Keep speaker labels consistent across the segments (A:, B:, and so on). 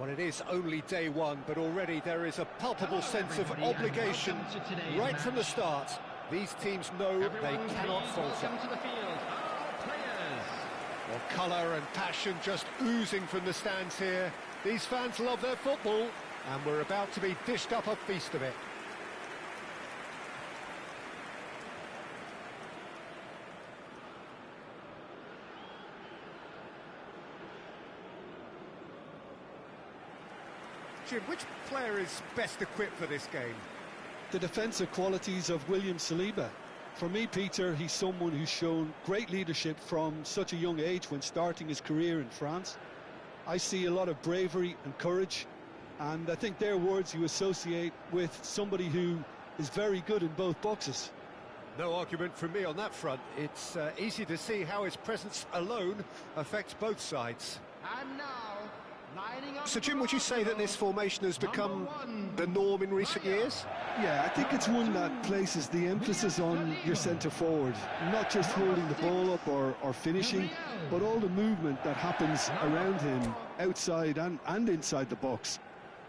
A: Well, it is only day one, but already there is a palpable sense of obligation right from the start. These teams know they cannot falter. Well, colour and passion just oozing from the stands here. These fans love their football, and we're about to be dished up a feast of it. Jim, which player is best equipped for this game?
B: The defensive qualities of William Saliba. For me, Peter, he's someone who's shown great leadership from such a young age when starting his career in France. I see a lot of bravery and courage, and I think they're words you associate with somebody who is very good in both boxes.
A: No argument from me on that front. It's easy to see how his presence alone affects both sides.
C: And now, lining up.
A: So, Jim, would you say that this formation has become the norm in recent years?
B: Yeah, I think it's one that places the emphasis on your centre forward, not just holding the ball up or finishing, but all the movement that happens around him, outside and inside the box.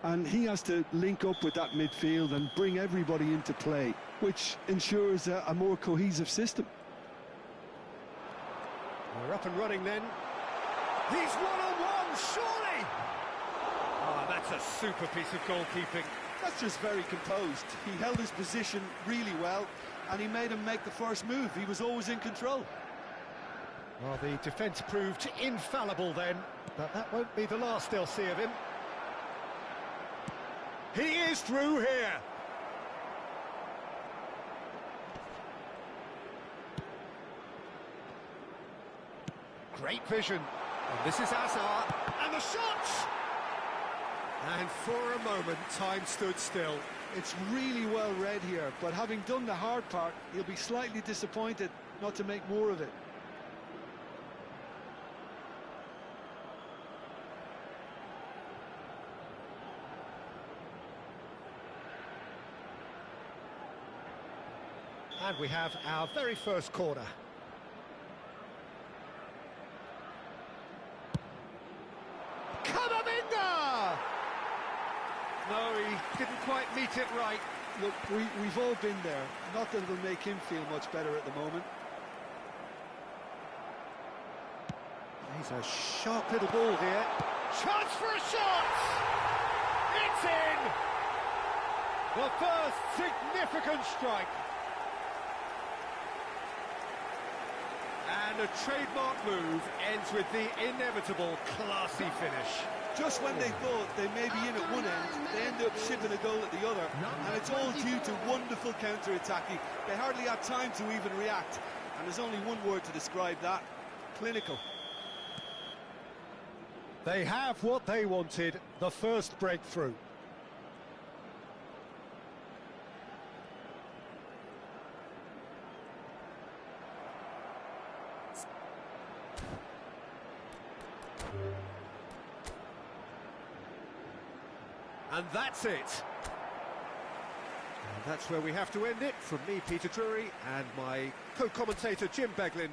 B: And he has to link up with that midfield and bring everybody into play, which ensures a more cohesive system.
A: We're up and running then. He's one-on-one, surely! Oh, that's a super piece of goalkeeping.
B: That's just very composed. He held his position really well, and he made him make the first move. He was always in control.
A: Well, the defence proved infallible then, but that won't be the last they'll see of him. He is through here. Great vision. And this is Hazard. And the shots! And for a moment, time stood still.
B: It's really well read here, but having done the hard part, he'll be slightly disappointed not to make more of it.
A: And we have our very first corner. Kamavinga! No, he didn't quite meet it right.
B: Look, we've all been there. Not that it'll make him feel much better at the moment.
A: He's a sharp little ball here. Chance for a shot! It's in! The first significant strike. And a trademark move ends with the inevitable classy finish.
B: Just when they thought they may be in at one end, they end up shipping a goal at the other. And it's all due to wonderful counter-attacking. They hardly had time to even react. And there's only one word to describe that: clinical.
A: They have what they wanted, the first breakthrough. And that's it. And that's where we have to end it. From me, Peter Drury, and my co-commentator, Jim Beglin.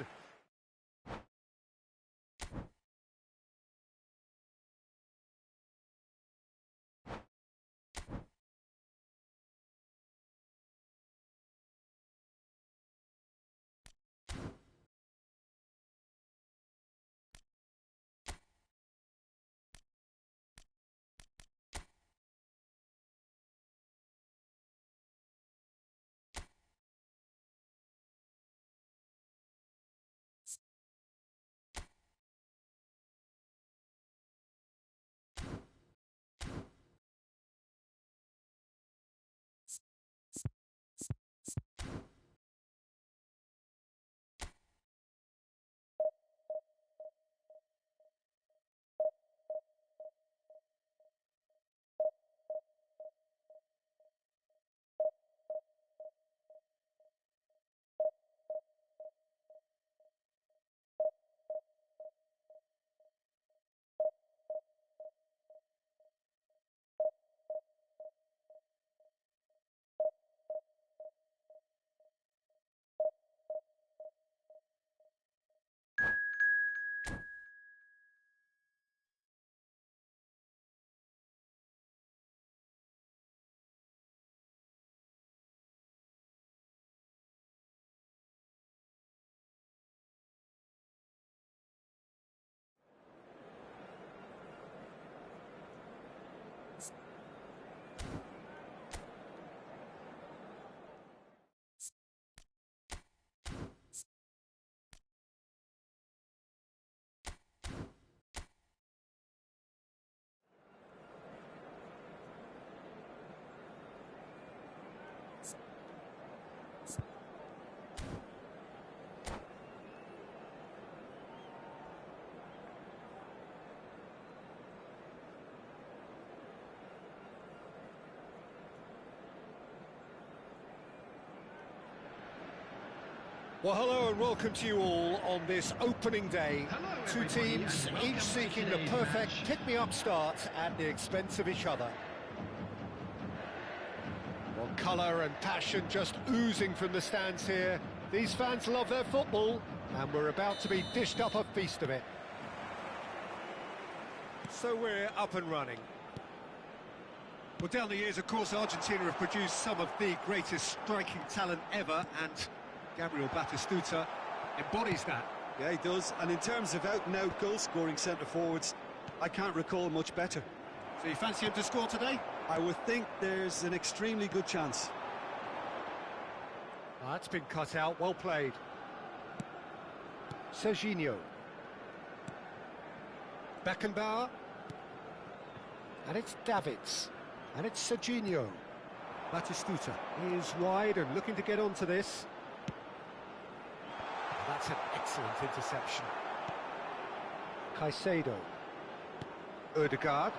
A: Well, hello and welcome to you all on this opening day. Two teams, each seeking the perfect pick-me-up start at the expense of each other. Well, colour and passion just oozing from the stands here. These fans love their football, and we're about to be dished up a feast of it. So we're up and running.
D: Well, down the years, of course, Argentina have produced some of the greatest striking talent ever, and Gabriel Batistuta embodies that.
B: Yeah, he does. And in terms of out-and-out goal-scoring centre-forwards, I can't recall much better.
D: So you fancy him to score today?
B: I would think there's an extremely good chance.
A: That's been cut out, well played. Serginho. Beckenbauer. And it's Davids. And it's Serginho. Batistuta is wide and looking to get onto this. That's an excellent interception. Caicedo. Revghad.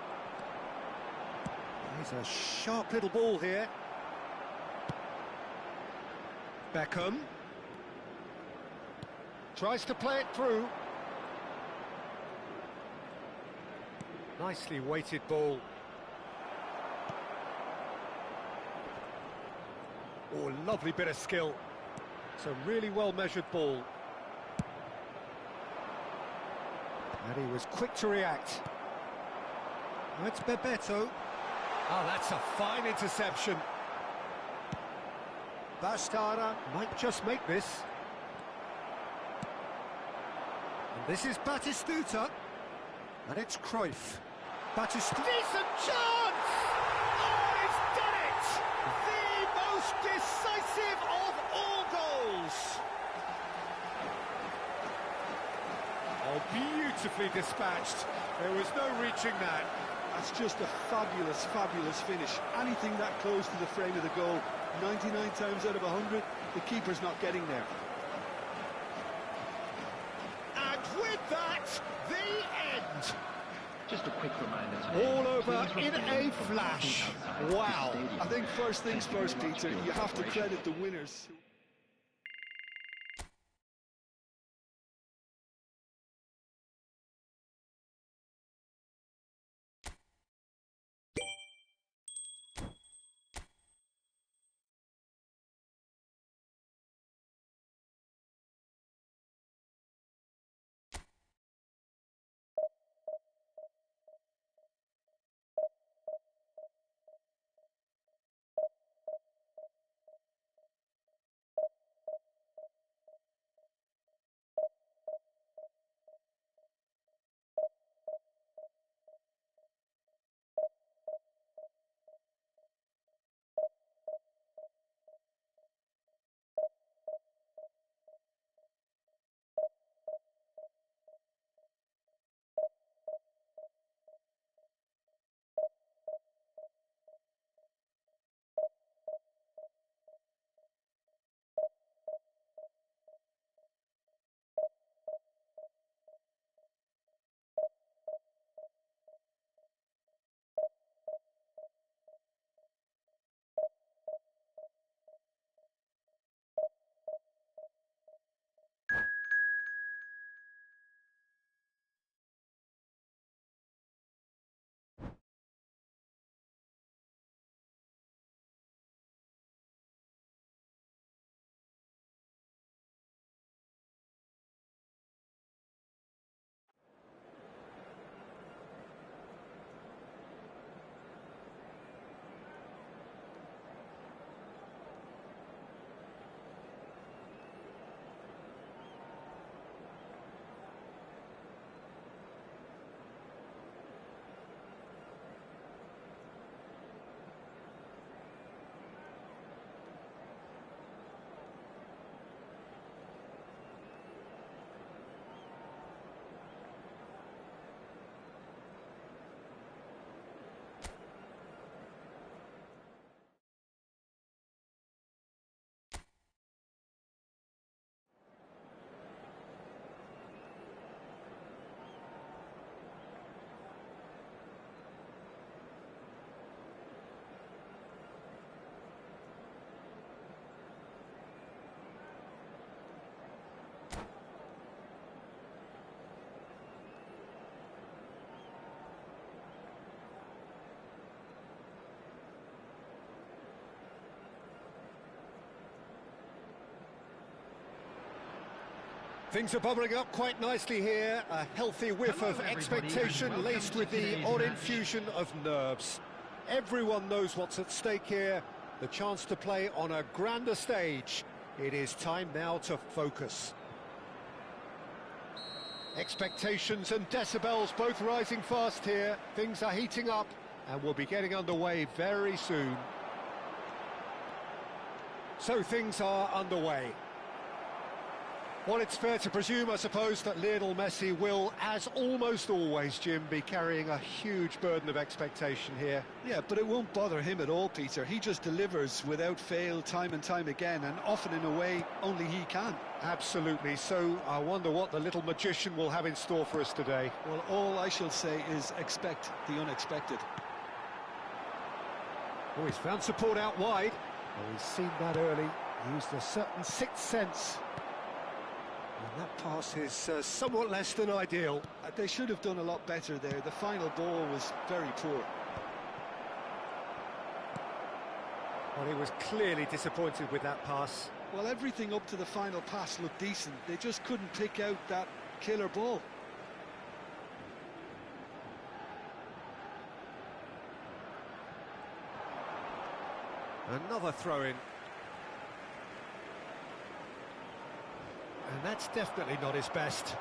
A: He's a sharp little ball here. Beckham. Tries to play it through. Nicely weighted ball. Oh, lovely bit of skill. It's a really well-measured ball. And he was quick to react. Now it's Bebeto. Oh, that's a fine interception. Bastara might just make this. And this is Batistuta. And it's Cruyff. Batistuta. Decent chance! Oh, he's done it! The most decisive of all goals! Oh, beautifully dispatched. There was no reaching that.
B: That's just a fabulous, fabulous finish. Anything that close to the frame of the goal, 99 times out of 100, the keeper's not getting there.
A: And with that, the end.
E: Just a quick reminder today.
A: All over in a flash. Wow.
B: I think first things first, Peter, you have to credit the winners.
D: Things are bubbling up quite nicely here. A healthy whiff of expectation laced with the odd infusion of nerves. Everyone knows what's at stake here. The chance to play on a grander stage. It is time now to focus. Expectations and decibels both rising fast here. Things are heating up and we'll be getting underway very soon. So things are underway. Well, it's fair to presume, I suppose, that Lionel Messi will, as almost always, Jim, be carrying a huge burden of expectation here.
B: Yeah, but it won't bother him at all, Peter. He just delivers without fail time and time again, and often in a way only he can.
D: Absolutely. So I wonder what the little magician will have in store for us today.
B: Well, all I shall say is expect the unexpected.
D: Oh, he's found support out wide. Oh, he's seen that early. Used a certain sixth sense. And that pass is somewhat less than ideal.
B: They should have done a lot better there. The final ball was very poor.
D: Well, he was clearly disappointed with that pass.
B: Well, everything up to the final pass looked decent. They just couldn't pick out that killer ball.
D: Another throw-in. And that's definitely not his best.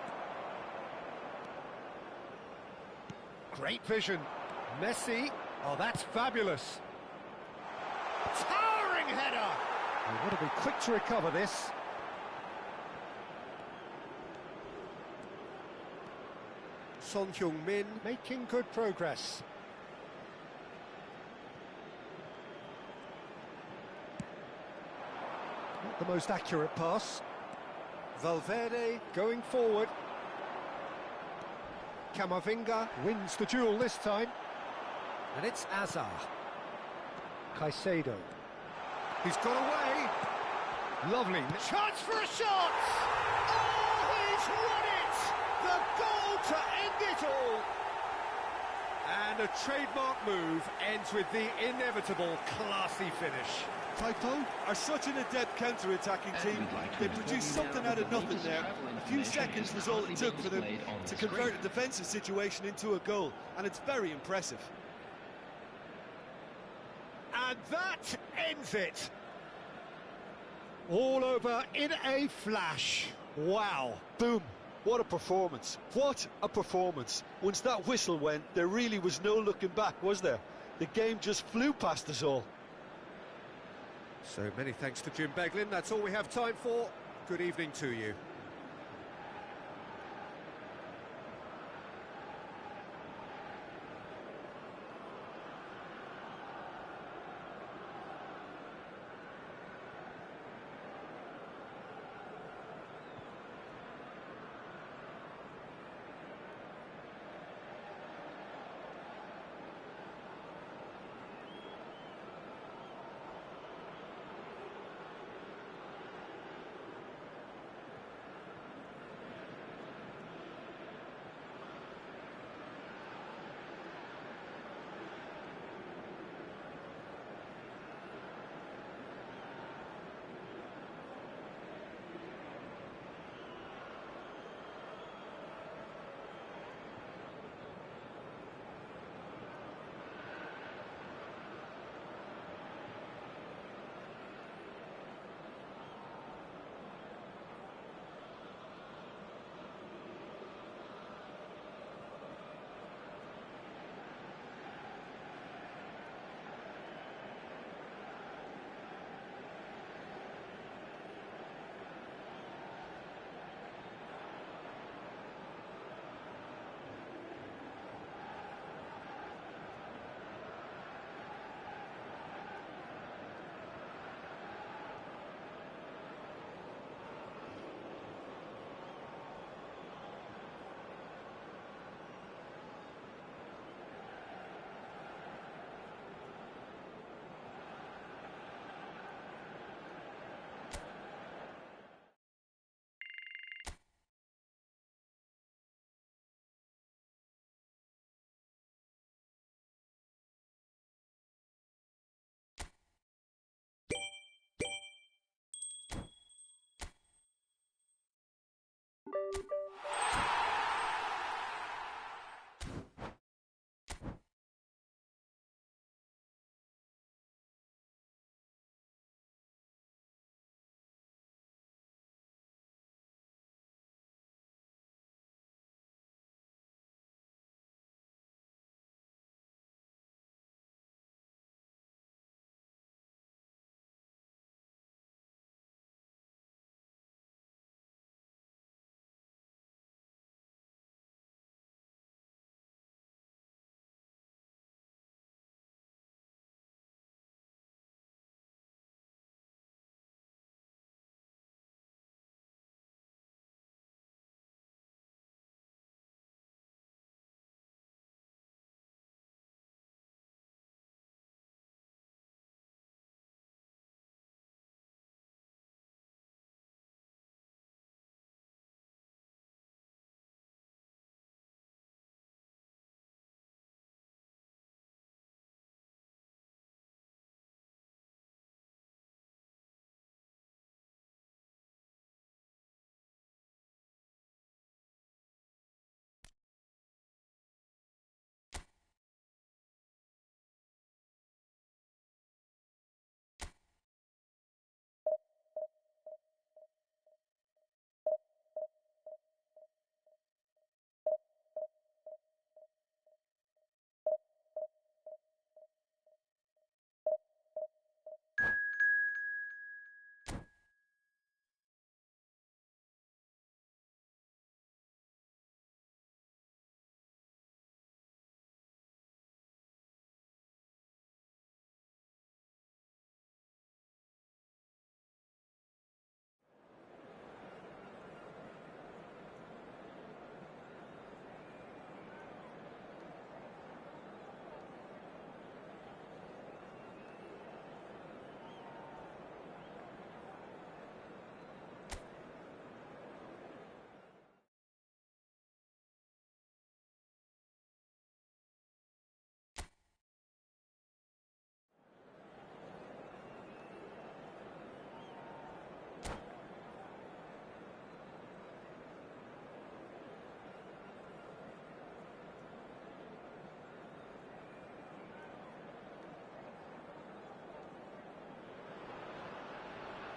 D: Great vision. Messi. Oh, that's fabulous. Towering header. They've got to be quick to recover this. Son Heung-min making good progress. Not the most accurate pass. Valverde going forward. Camavinga wins the duel this time. And it's Azar. Caicedo. He's got away. Lovely. Chance for a shot! Oh, he's won it! The goal to end it all! And a trademark move ends with the inevitable classy finish.
B: Taipo are such an adept counter-attacking team. They produced something out of nothing there. A few seconds was all it took for them to convert a defensive situation into a goal, and it's very impressive.
D: And that ends it. All over in a flash. Wow.
B: Boom. What a performance. What a performance. Once that whistle went, there really was no looking back, was there? The game just flew past us all.
D: So many thanks to Jim Beglin. That's all we have time for. Good evening to you.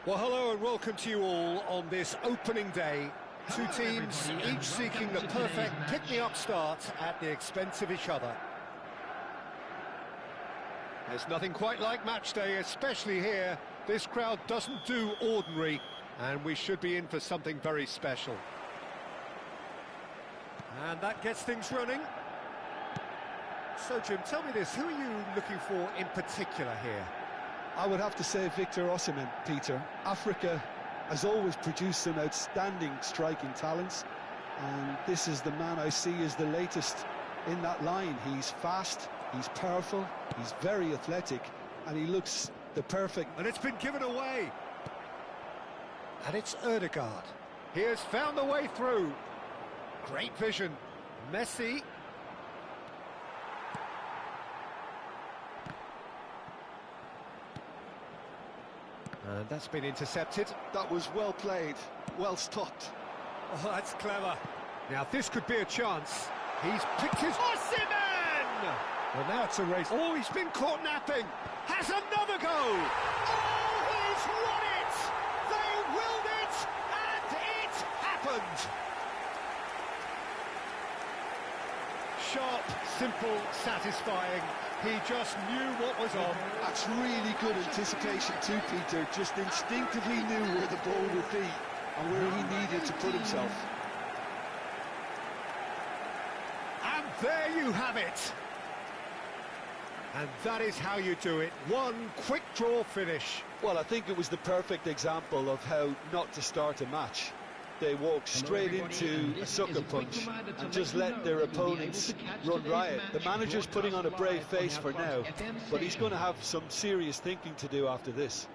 D: Well, hello and welcome to you all on this opening day. Two teams, each seeking the perfect pick-me-up start at the expense of each other. There's nothing quite like match day, especially here. This crowd doesn't do ordinary, and we should be in for something very special. And that gets things running. So, Jim, tell me this, who are you looking for in particular here?
B: I would have to say Victor Osimhen, Peter. Africa has always produced some outstanding striking talents, and this is the man I see as the latest in that line. He's fast, he's powerful, he's very athletic, and he looks the perfect...
D: And it's been given away. And it's Revghad. He has found the way through. Great vision. Masih. And that's been intercepted.
B: That was well played, well stopped.
D: Oh, that's clever. Now, this could be a chance. He's picked his... Osimhen! Well, now it's a race. Oh, he's been caught napping. Has another go! Oh, he's won it! They willed it, and it happened! Sharp, simple, satisfying. He just knew what was on.
B: That's really good anticipation too, Peter. Just instinctively knew where the ball would be and where he needed to put himself.
D: And there you have it. And that is how you do it. One quick draw finish.
B: Well, I think it was the perfect example of how not to start a match. They walk straight into a sucker punch and just let their opponents run riot. The manager's putting on a brave face for now, but he's going to have some serious thinking to do after this.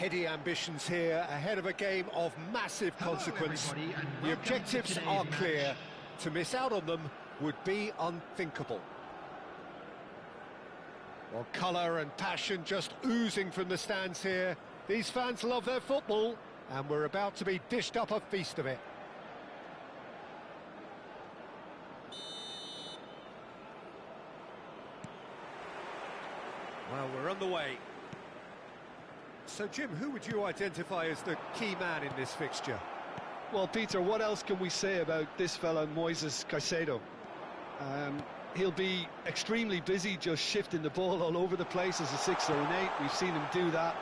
D: Heady ambitions here, ahead of a game of massive consequence. The objectives are clear. To miss out on them would be unthinkable. Well, colour and passion just oozing from the stands here. These fans love their football, and we're about to be dished up a feast of it. Well, we're on the way. So, Jim, who would you identify as the key man in this fixture?
B: Well, Peter, what else can we say about this fella, Moises Caicedo? He'll be extremely busy just shifting the ball all over the place as a 6 or an 8. We've seen him do that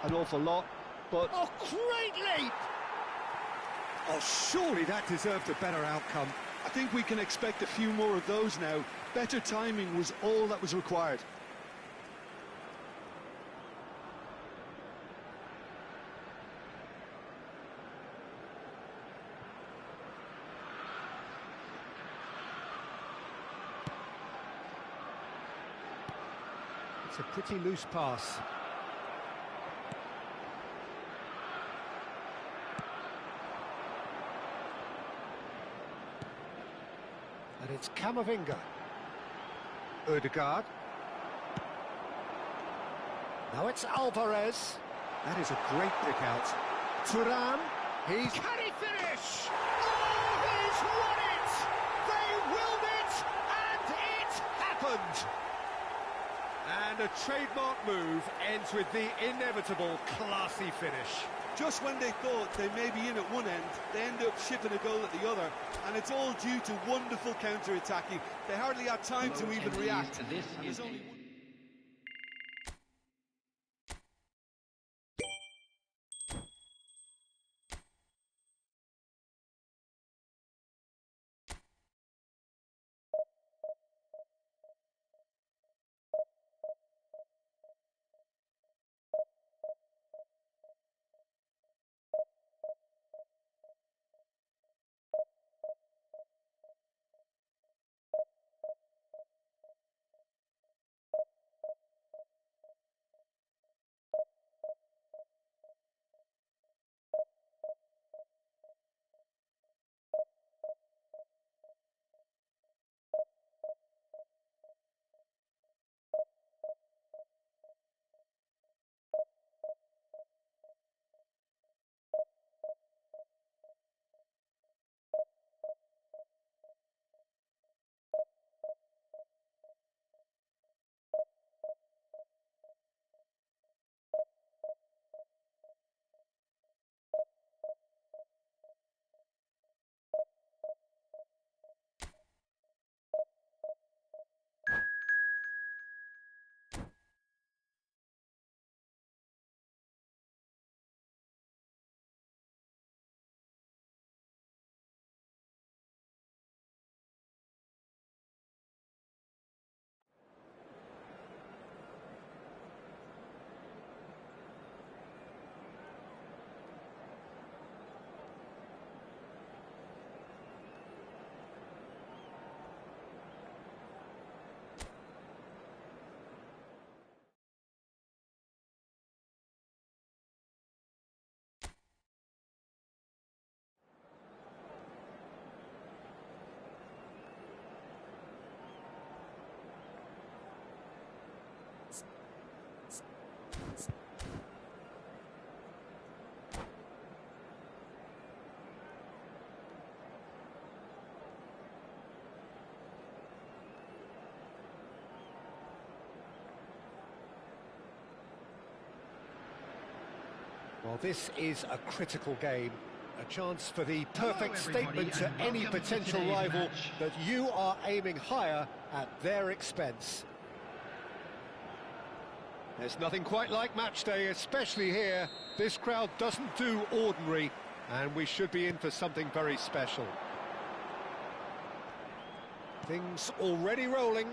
B: an awful lot. But
D: oh, great leap! Oh, surely that deserved a better outcome.
B: I think we can expect a few more of those now. Better timing was all that was required.
D: It's a pretty loose pass. And it's Camavinga. Revghad. Now it's Alvarez. That is a great pick out. Thuram. Can he finish? Oh, he's won it! They willed it, and it happened! And a trademark move ends with the inevitable classy finish.
B: Just when they thought they may be in at one end, they end up shipping a goal at the other, and it's all due to wonderful counter-attacking. They hardly had time to even react. And there's only one...
D: Well, this is a critical game, a chance for the perfect statement to any potential rival that you are aiming higher at their expense. There's nothing quite like match day, especially here. This crowd doesn't do ordinary, and we should be in for something very special. Things already rolling.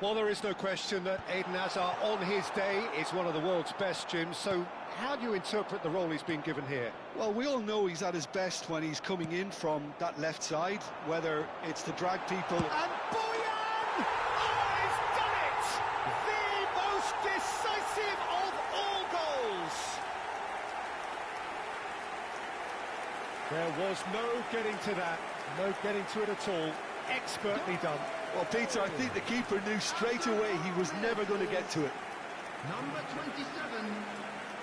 D: Well, there is no question that Eden Hazard on his day is one of the world's best, Jim, so how do you interpret the role he's been given here?
B: Well, we all know he's at his best when he's coming in from that left side, whether it's to drag people...
D: And Boyan! Oh, he's done it! The most decisive of all goals! There was no getting to that, no getting to it at all. Expertly done.
B: Well, Peter, I think the keeper knew straight away he was never going to get to it.
C: Number 27,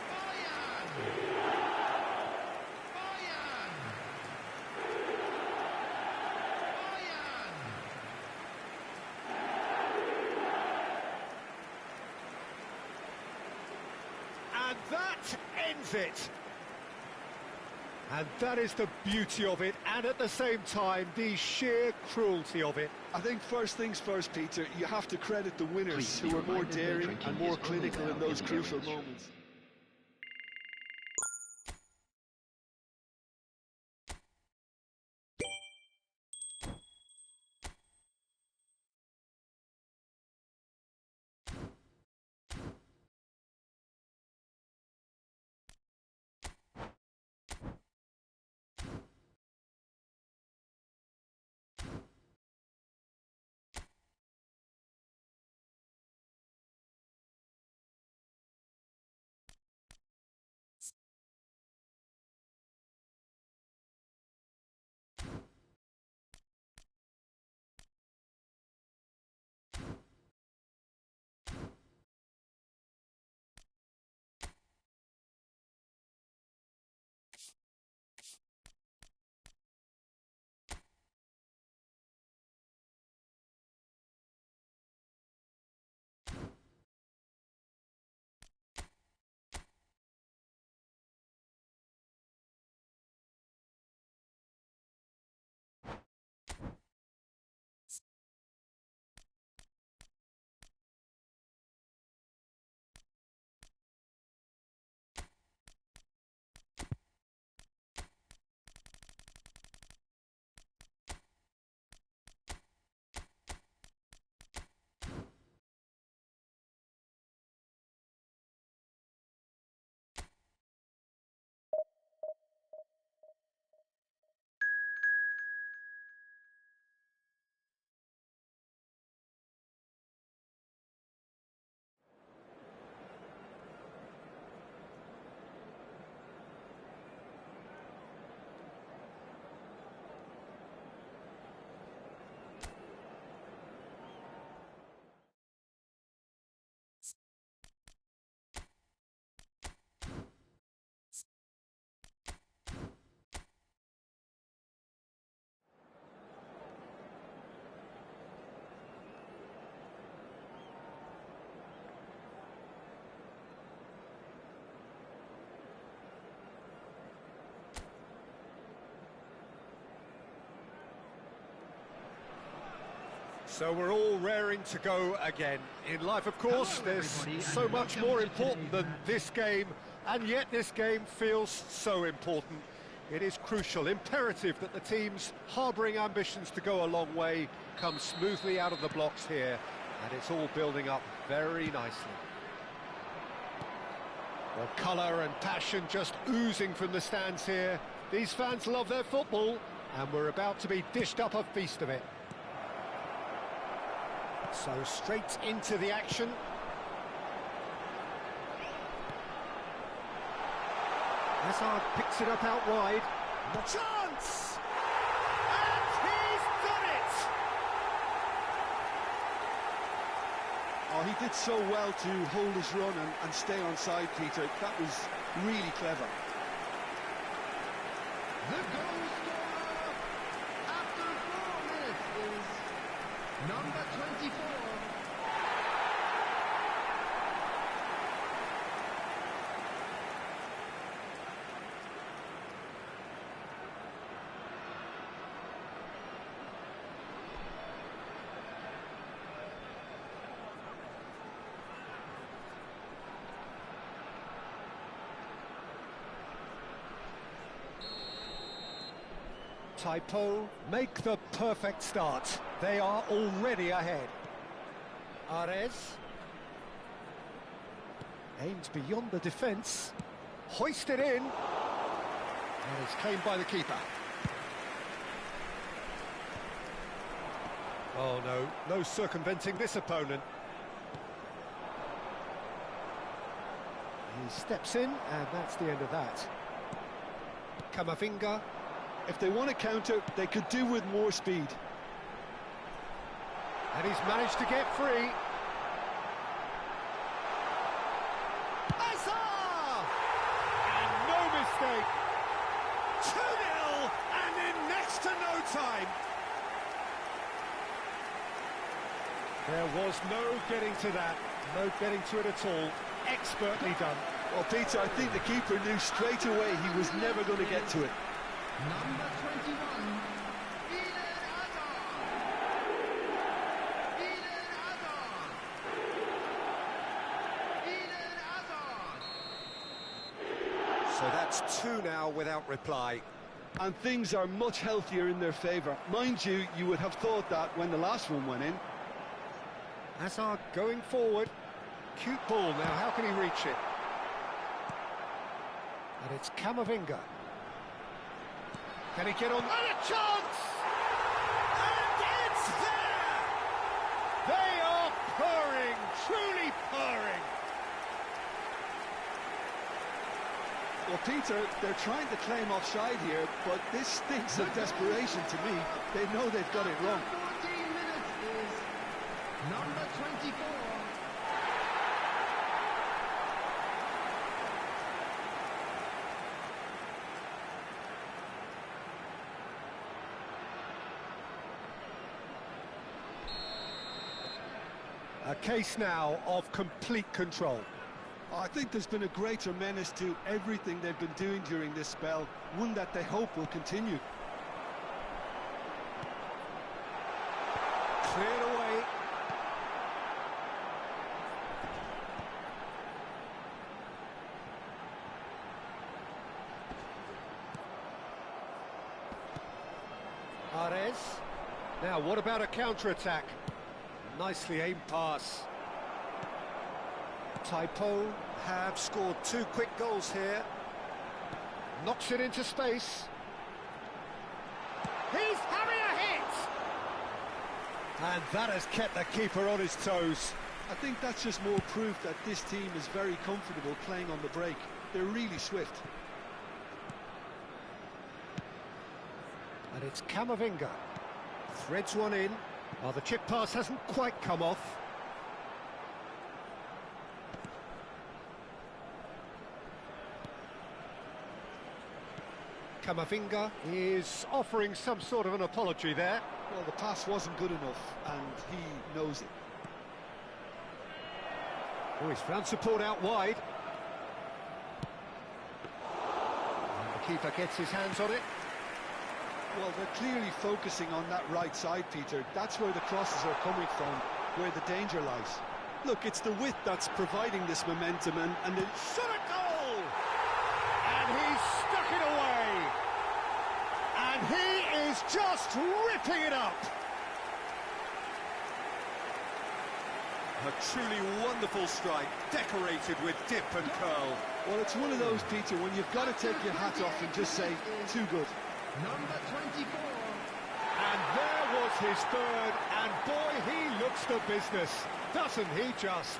C: Bayern. Bayern.
D: And that ends it. And that is the beauty of it, and at the same time, the sheer cruelty of it.
B: I think first things first, Peter, you have to credit the winners who were more daring and more clinical in those crucial moments.
D: So we're all raring to go again. In life, of course, there's so much more important than this game, and yet this game feels so important. It is crucial, imperative that the teams harbouring ambitions to go a long way come smoothly out of the blocks here, and it's all building up very nicely. Well, colour and passion just oozing from the stands here. These fans love their football, and we're about to be dished up a feast of it. So straight into the action. Hazard picks it up out wide. The chance! And he's done it!
B: Oh, he did so well to hold his run and stay on side, Peter. That was really clever.
C: The goal scorer after 4 minutes is number 24.
D: Typo make the perfect start. They are already ahead. Ares aims beyond the defence, hoisted in, and it's claimed by the keeper. Oh no, no circumventing this opponent. He steps in, and that's the end of that. Kamavinga.
B: If they want to counter, they could do with more speed.
D: And he's managed to get free. Masih! And no mistake.
A: 2-0, and in next to no time.
D: There was no getting to that. No getting to it at all. Expertly done.
B: Well, Peter, I think the keeper knew straight away he was never going to get to it.
C: Number 21, Eden Hazard. Eden Hazard.
D: So that's 2 now without reply.
B: And things are much healthier in their favour. Mind you, you would have thought that when the last one went in.
D: Hazard going forward. Cute ball now, how can he reach it? And it's Camavinga. Can he get on? And a chance! And it's there! They are purring, truly purring.
B: Well, Peter, they're trying to claim offside here, but this stinks of desperation to me. They know they've got it wrong.
C: 14 minutes is number 24.
D: A case now of complete control.
B: I think there's been a greater menace to everything they've been doing during this spell, one that they hope will continue.
D: Cleared away. Ares. Now, what about a counter-attack? Nicely aimed pass. Taipo have scored 2 quick goals here. Knocks it into space. He's having a hit! And that has kept the keeper on his toes.
B: I think that's just more proof that this team is very comfortable playing on the break. They're really swift.
D: And it's Camavinga. Threads one in. Well, the chip pass hasn't quite come off. Camavinga is offering some sort of an apology there.
B: Well, the pass wasn't good enough, and he knows it.
D: Oh, he's found support out wide. And the keeper gets his hands on it.
B: Well, they're clearly focusing on that right side, Peter. That's where the crosses are coming from, where the danger lies. Look, it's the width that's providing this momentum, and the
D: Shot a goal! And he's stuck it away! And he is just ripping it up! A truly wonderful strike, decorated with dip and curl.
B: well, it's one of those, Peter, when you've got to take your hat off and just say, too good.
C: Number 24.
D: And there was his third, and boy, he looks the business, doesn't he just?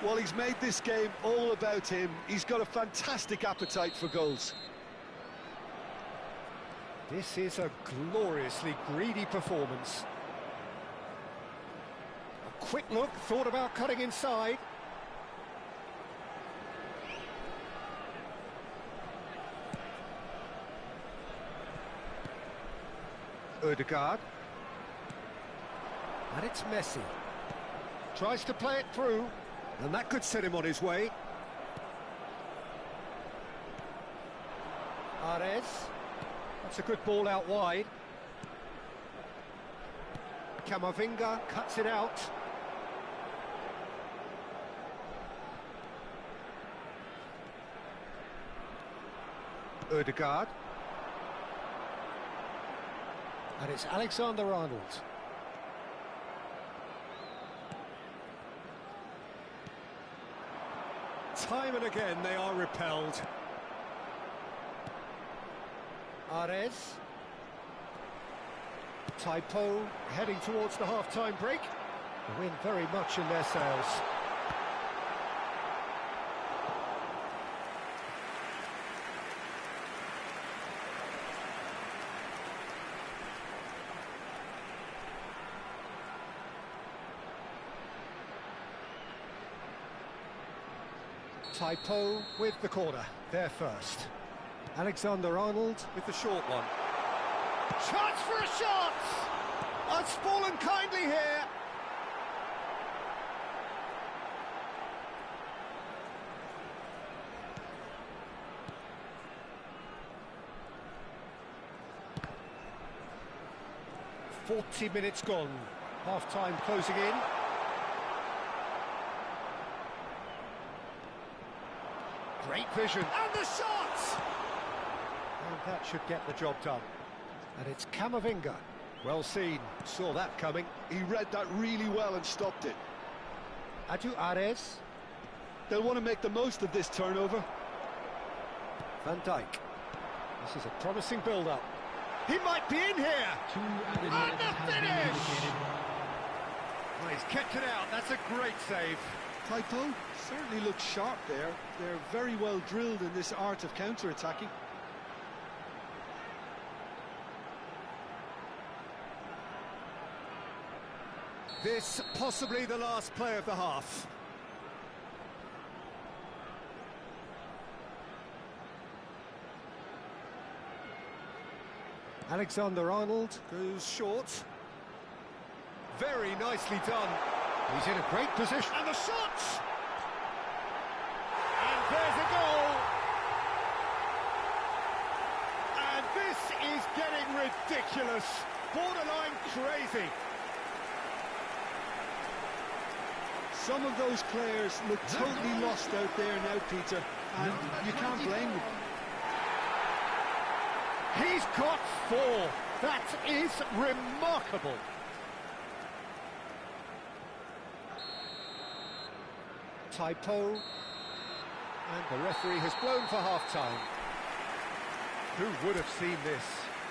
B: Well, he's made this game all about him. He's got a fantastic appetite for goals.
D: This is a gloriously greedy performance. A quick look, thought about cutting inside. Revghad. And it's Masih. Tries to play it through, and that could set him on his way. Ares. That's a good ball out wide. Camavinga cuts it out. Revghad. And it's Alexander-Arnold. Time and again they are repelled. Ares. Taipo heading towards the half-time break. The wind very much in their sails. Typo with the corner, there first. Alexander-Arnold with the short one. Chance for a shot! It's fallen kindly here. "40 minutes gone, half-time closing in. Great vision, and the shot! And that should get the job done. And it's Camavinga. Well seen, saw that coming.
B: He read that really well and stopped it.
D: Adu Ares.
B: They'll want to make the most of this turnover.
D: Van Dijk. This is a promising build-up. He might be in here! And the finish! Well, he's kept it out, that's a great save.
B: Typo certainly looks sharp there. They're very well drilled in this art of counter-attacking.
D: This possibly the last play of the half. Alexander-Arnold goes short. Very nicely done. He's in a great position. And the shot! And there's a goal! And this is getting ridiculous. Borderline crazy.
B: Some of those players look totally lost out there now, Peter, and you can't blame them.
D: He's got 4. That is remarkable. Typo. And the referee has blown for half-time. Who would have seen this?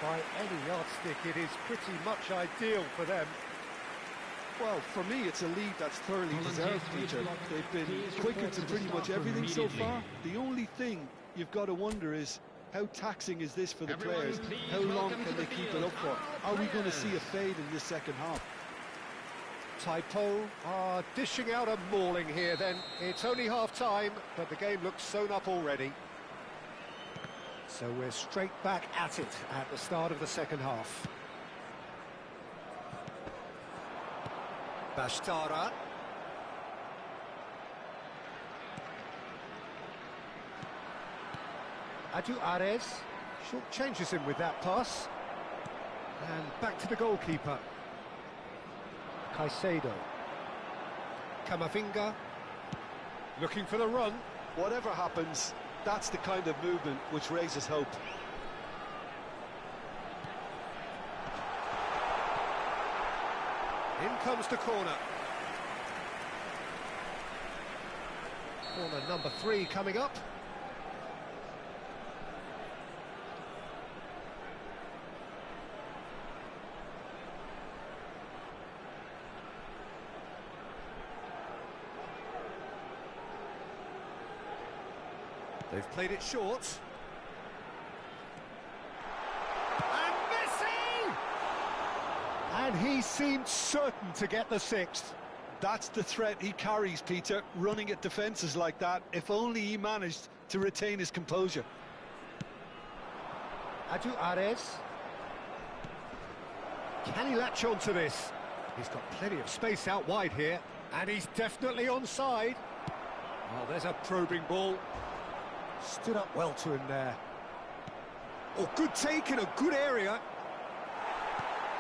D: By any yardstick, it is pretty much ideal for them.
B: Well, for me, it's a lead that's thoroughly deserved, Peter. They've been quicker to pretty much everything so far. The only thing you've got to wonder is, how taxing is this for the players? How long can they keep it up for? Are we going to see a fade in this second half?
D: Typo are dishing out a mauling here then. It's only half-time, but the game looks sewn up already. So we're straight back at it at the start of the second half. Bashtara. Adu Ares short changes him with that pass. And back to the goalkeeper. Caicedo. Camavinga. Looking for the run.
B: Whatever happens, that's the kind of movement which raises hope.
D: In comes the corner. Corner number 3 coming up. They've played it short. And Masih! And he seemed certain to get the 6th.
B: That's the threat he carries, Peter, running at defences like that. If only he managed to retain his composure.
D: Adu Ares. Can he latch on to this? He's got plenty of space out wide here. And he's definitely onside. Oh, there's a probing ball. Stood up well to him there. Oh, good take in a good area.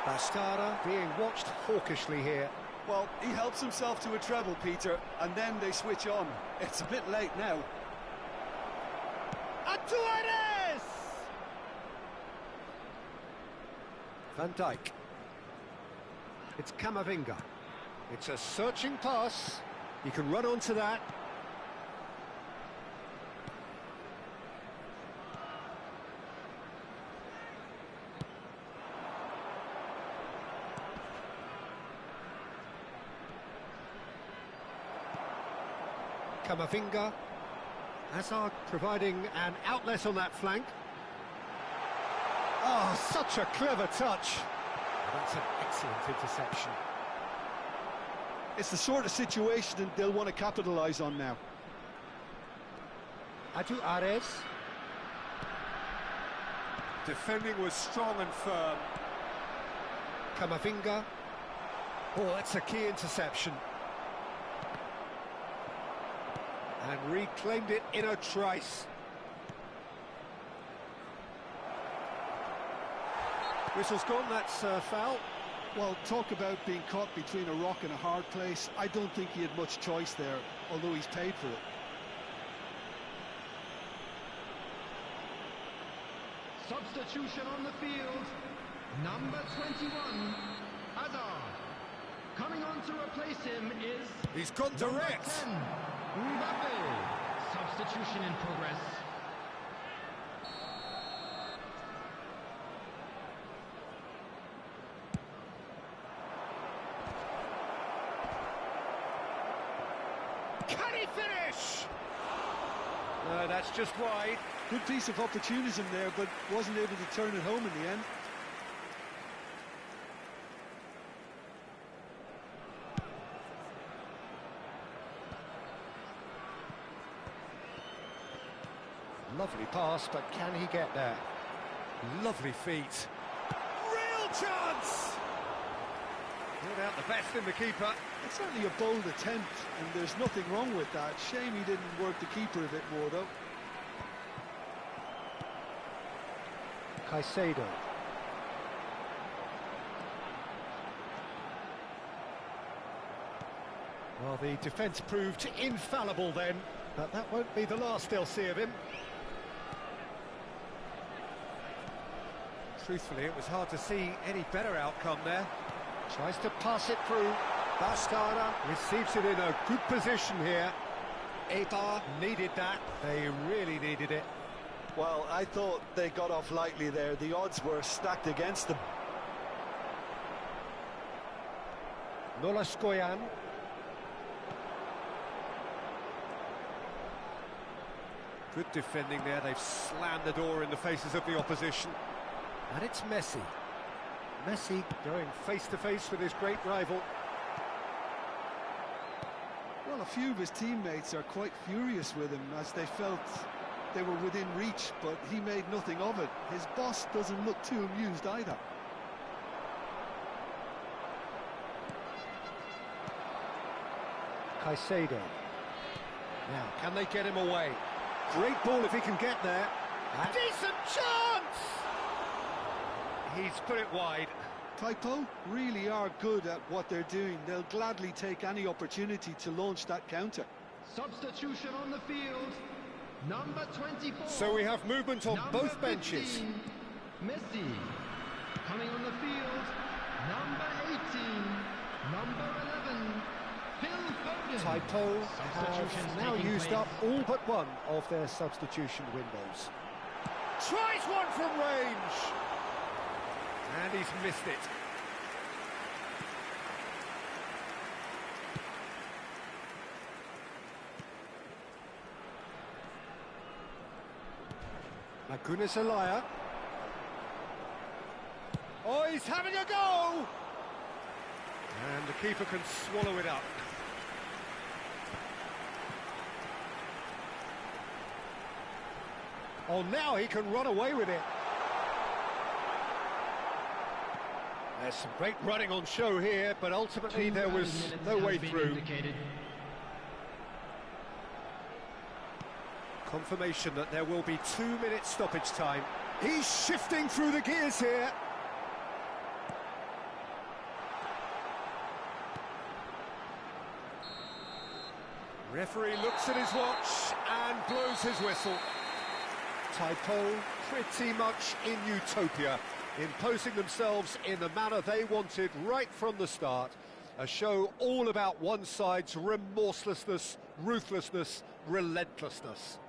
D: Bashtara being watched hawkishly here.
B: Well, he helps himself to a treble, Peter, and then they switch on. It's a bit late now.
D: Adu Ares! Van Dijk. It's Camavinga. It's a searching pass. He can run onto that. Camavinga. Hazard providing an outlet on that flank. Oh, such a clever touch. That's an excellent interception.
B: It's the sort of situation they'll want to capitalise on now.
A: Adu Ares.
D: Defending was strong and firm.
A: Kamavinga.
D: Oh, that's a key interception. And reclaimed it in a trice. Whistle's gone, that's foul.
B: Well, talk about being caught between a rock and a hard place. I don't think he had much choice there, although he's paid for it.
C: Substitution on the field. Number 21, Hazard. Coming on to replace him is...
D: He's gone direct.
C: Number 10, Mbappe. Substitution in progress.
D: Can he finish? No, that's just wide.
B: Good piece of opportunism there, but wasn't able to turn it home in the end.
D: Lovely pass, but can he get there? Lovely feet. Real chance! Brought out the best in the keeper.
B: It's certainly a bold attempt, and there's nothing wrong with that. Shame he didn't work the keeper a bit more, though.
A: Caicedo.
D: Well, the defence proved infallible then, but that won't be the last they'll see of him. Truthfully, it was hard to see any better outcome there. Tries to pass it through. Bastara receives it in a good position here. Eibar needed that. They really needed it.
B: Well, I thought they got off lightly there. The odds were stacked against them.
A: Nolaskoyan.
D: Good defending there. They've slammed the door in the faces of the opposition.
A: And it's Messi. Messi
D: Going face-to-face with his great rival.
B: Well, a few of his teammates are quite furious with him as they felt they were within reach, but he made nothing of it. His boss doesn't look too amused either.
A: Caicedo.
D: Now, can they get him away? Great ball if he can get there. And decent chance! He's put it wide.
B: Taipo really are good at what they're doing. They'll gladly take any opportunity to launch that counter.
C: Substitution on the field. Number 24.
D: So we have movement on
C: Number
D: both benches.
C: 15, Messi. Coming on the field. Number 18. Number 11. Phil Foden.
A: Taipo
C: Substitutions
A: have now
C: taking
A: used
C: place.
A: up all but one of their substitution windows.
D: Tries one from range. And he's missed it.
A: Magunis Alaya.
D: Oh, he's having a go! And the keeper can swallow it up. Oh, now he can run away with it. There's some great running on show here, but ultimately there was no way through. Confirmation that there will be 2 minutes stoppage time. He's shifting through the gears here. Referee looks at his watch and blows his whistle. Taipo pretty much in utopia, imposing themselves in the manner they wanted right from the start. A show all about one side's remorselessness, ruthlessness, relentlessness.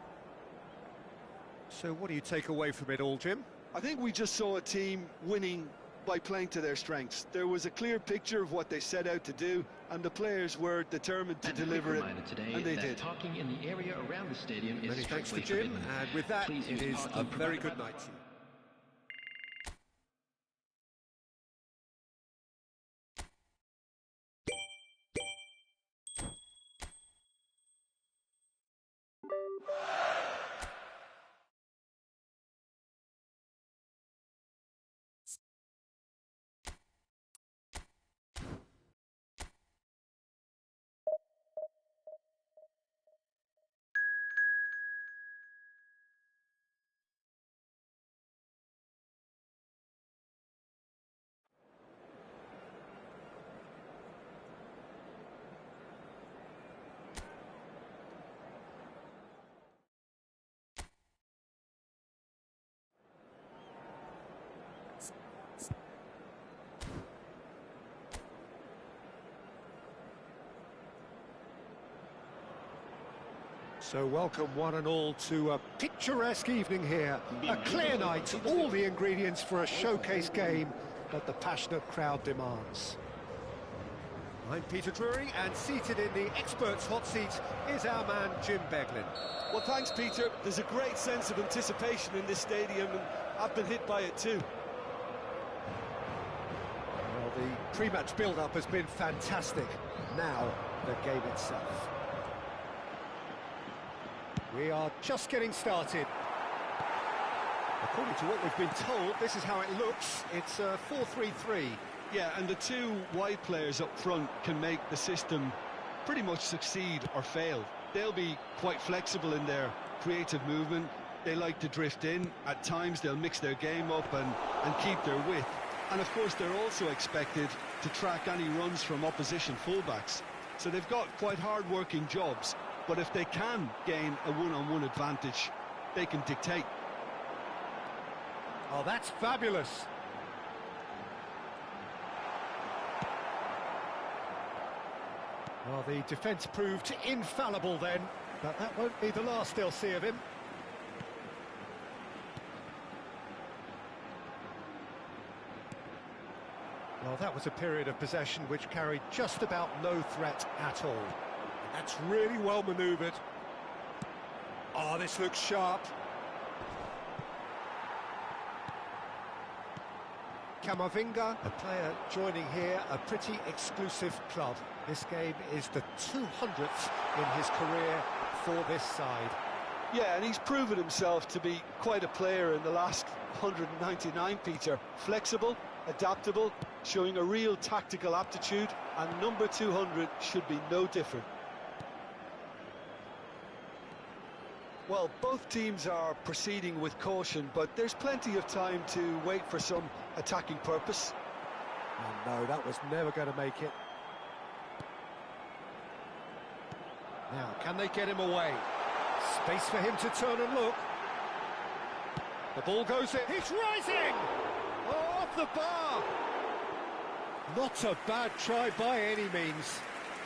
D: So what do you take away from it all, Jim?
B: I think we just saw a team winning by playing to their strengths. There was a clear picture of what they set out to do, and the players were determined to deliver it, and they did.
E: Parking in the area around the stadium is
D: Many thanks to
E: strictly
D: Jim,
E: forbidden.
D: and with that,
E: Please
D: it
E: use
D: is a
E: parking
D: very
E: provided
D: good
E: by-
D: night to you.
A: So welcome one and all to a picturesque evening here. A clear night, all the ingredients for a showcase game that the passionate crowd demands. I'm Peter Drury, and seated in the experts' hot seat is our man Jim Beglin.
B: Well, thanks, Peter. There's a great sense of anticipation in this stadium, and I've been hit by it too.
A: Well, the pre-match build-up has been fantastic. Now, the game itself. We are just getting started. According to what we've been told, this is how it looks. It's 4-3-3.
B: Yeah, and the two wide players up front can make the system pretty much succeed or fail. They'll be quite flexible in their creative movement. They like to drift in. At times they'll mix their game up and keep their width. And of course they're also expected to track any runs from opposition fullbacks. So they've got quite hard-working jobs. But if they can gain a one-on-one advantage, they can dictate.
A: Oh, that's fabulous. Well, the defence proved infallible then, but that won't be the last they'll see of him. Well, that was a period of possession which carried just about no threat at all. That's really well manoeuvred. Oh, this looks sharp. Camavinga, a player joining here, a pretty exclusive club. This game is the 200th in his career for this side.
B: Yeah, and he's proven himself to be quite a player in the last 199, Peter. Flexible, adaptable, showing a real tactical aptitude, and number 200 should be no different. Well, both teams are proceeding with caution, but there's plenty of time to wait for some attacking purpose.
A: Oh no, that was never going to make it. Now, can they get him away? Space for him to turn and look. The ball goes in. He's rising! Oh, off the bar! Not a bad try by any means.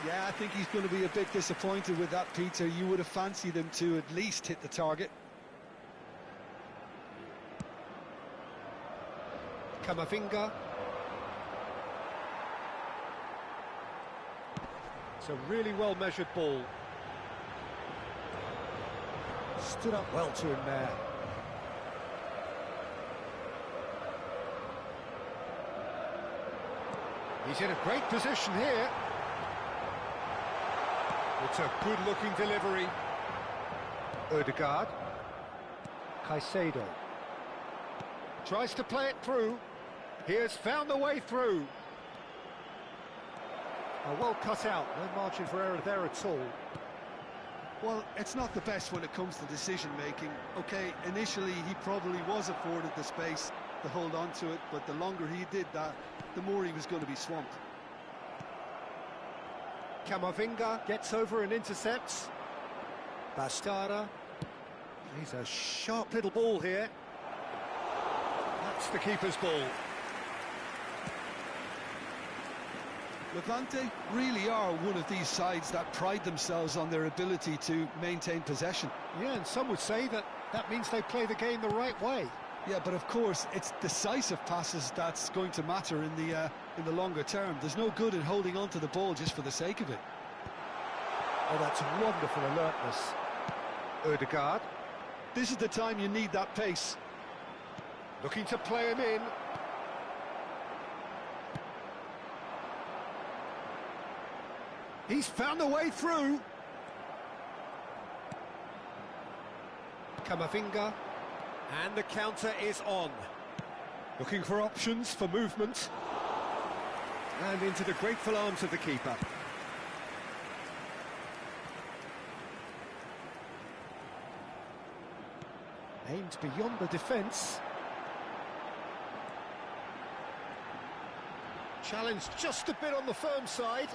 B: Yeah, I think he's going to be a bit disappointed with that, Peter. You would have fancied him to at least hit the target.
A: Camavinga. It's a really well-measured ball. Stood up well to him there. He's in a great position here. It's a good-looking delivery. Revghad. Caicedo. Tries to play it through. He has found the way through. Well cut out. No margin for error there at all.
B: Well, it's not the best when it comes to decision-making. OK, initially he probably was afforded the space to hold on to it, but the longer he did that, the more he was going to be swamped.
A: Camavinga gets over and intercepts. Bastarda. He's a sharp little ball here. That's the keeper's ball.
B: Levante really are one of these sides that pride themselves on their ability to maintain possession.
A: Yeah, and some would say that means they play the game the right way.
B: Yeah, but of course, it's decisive passes that's going to matter in the longer term. There's no good in holding on to the ball just for the sake of it.
A: Oh, that's wonderful alertness. Revghad.
B: This is the time you need that pace.
A: Looking to play him in. He's found a way through. Camavinga. And the counter is on. Looking for options for movement. And into the grateful arms of the keeper. Aimed beyond the defence. Challenged just a bit on the firm side.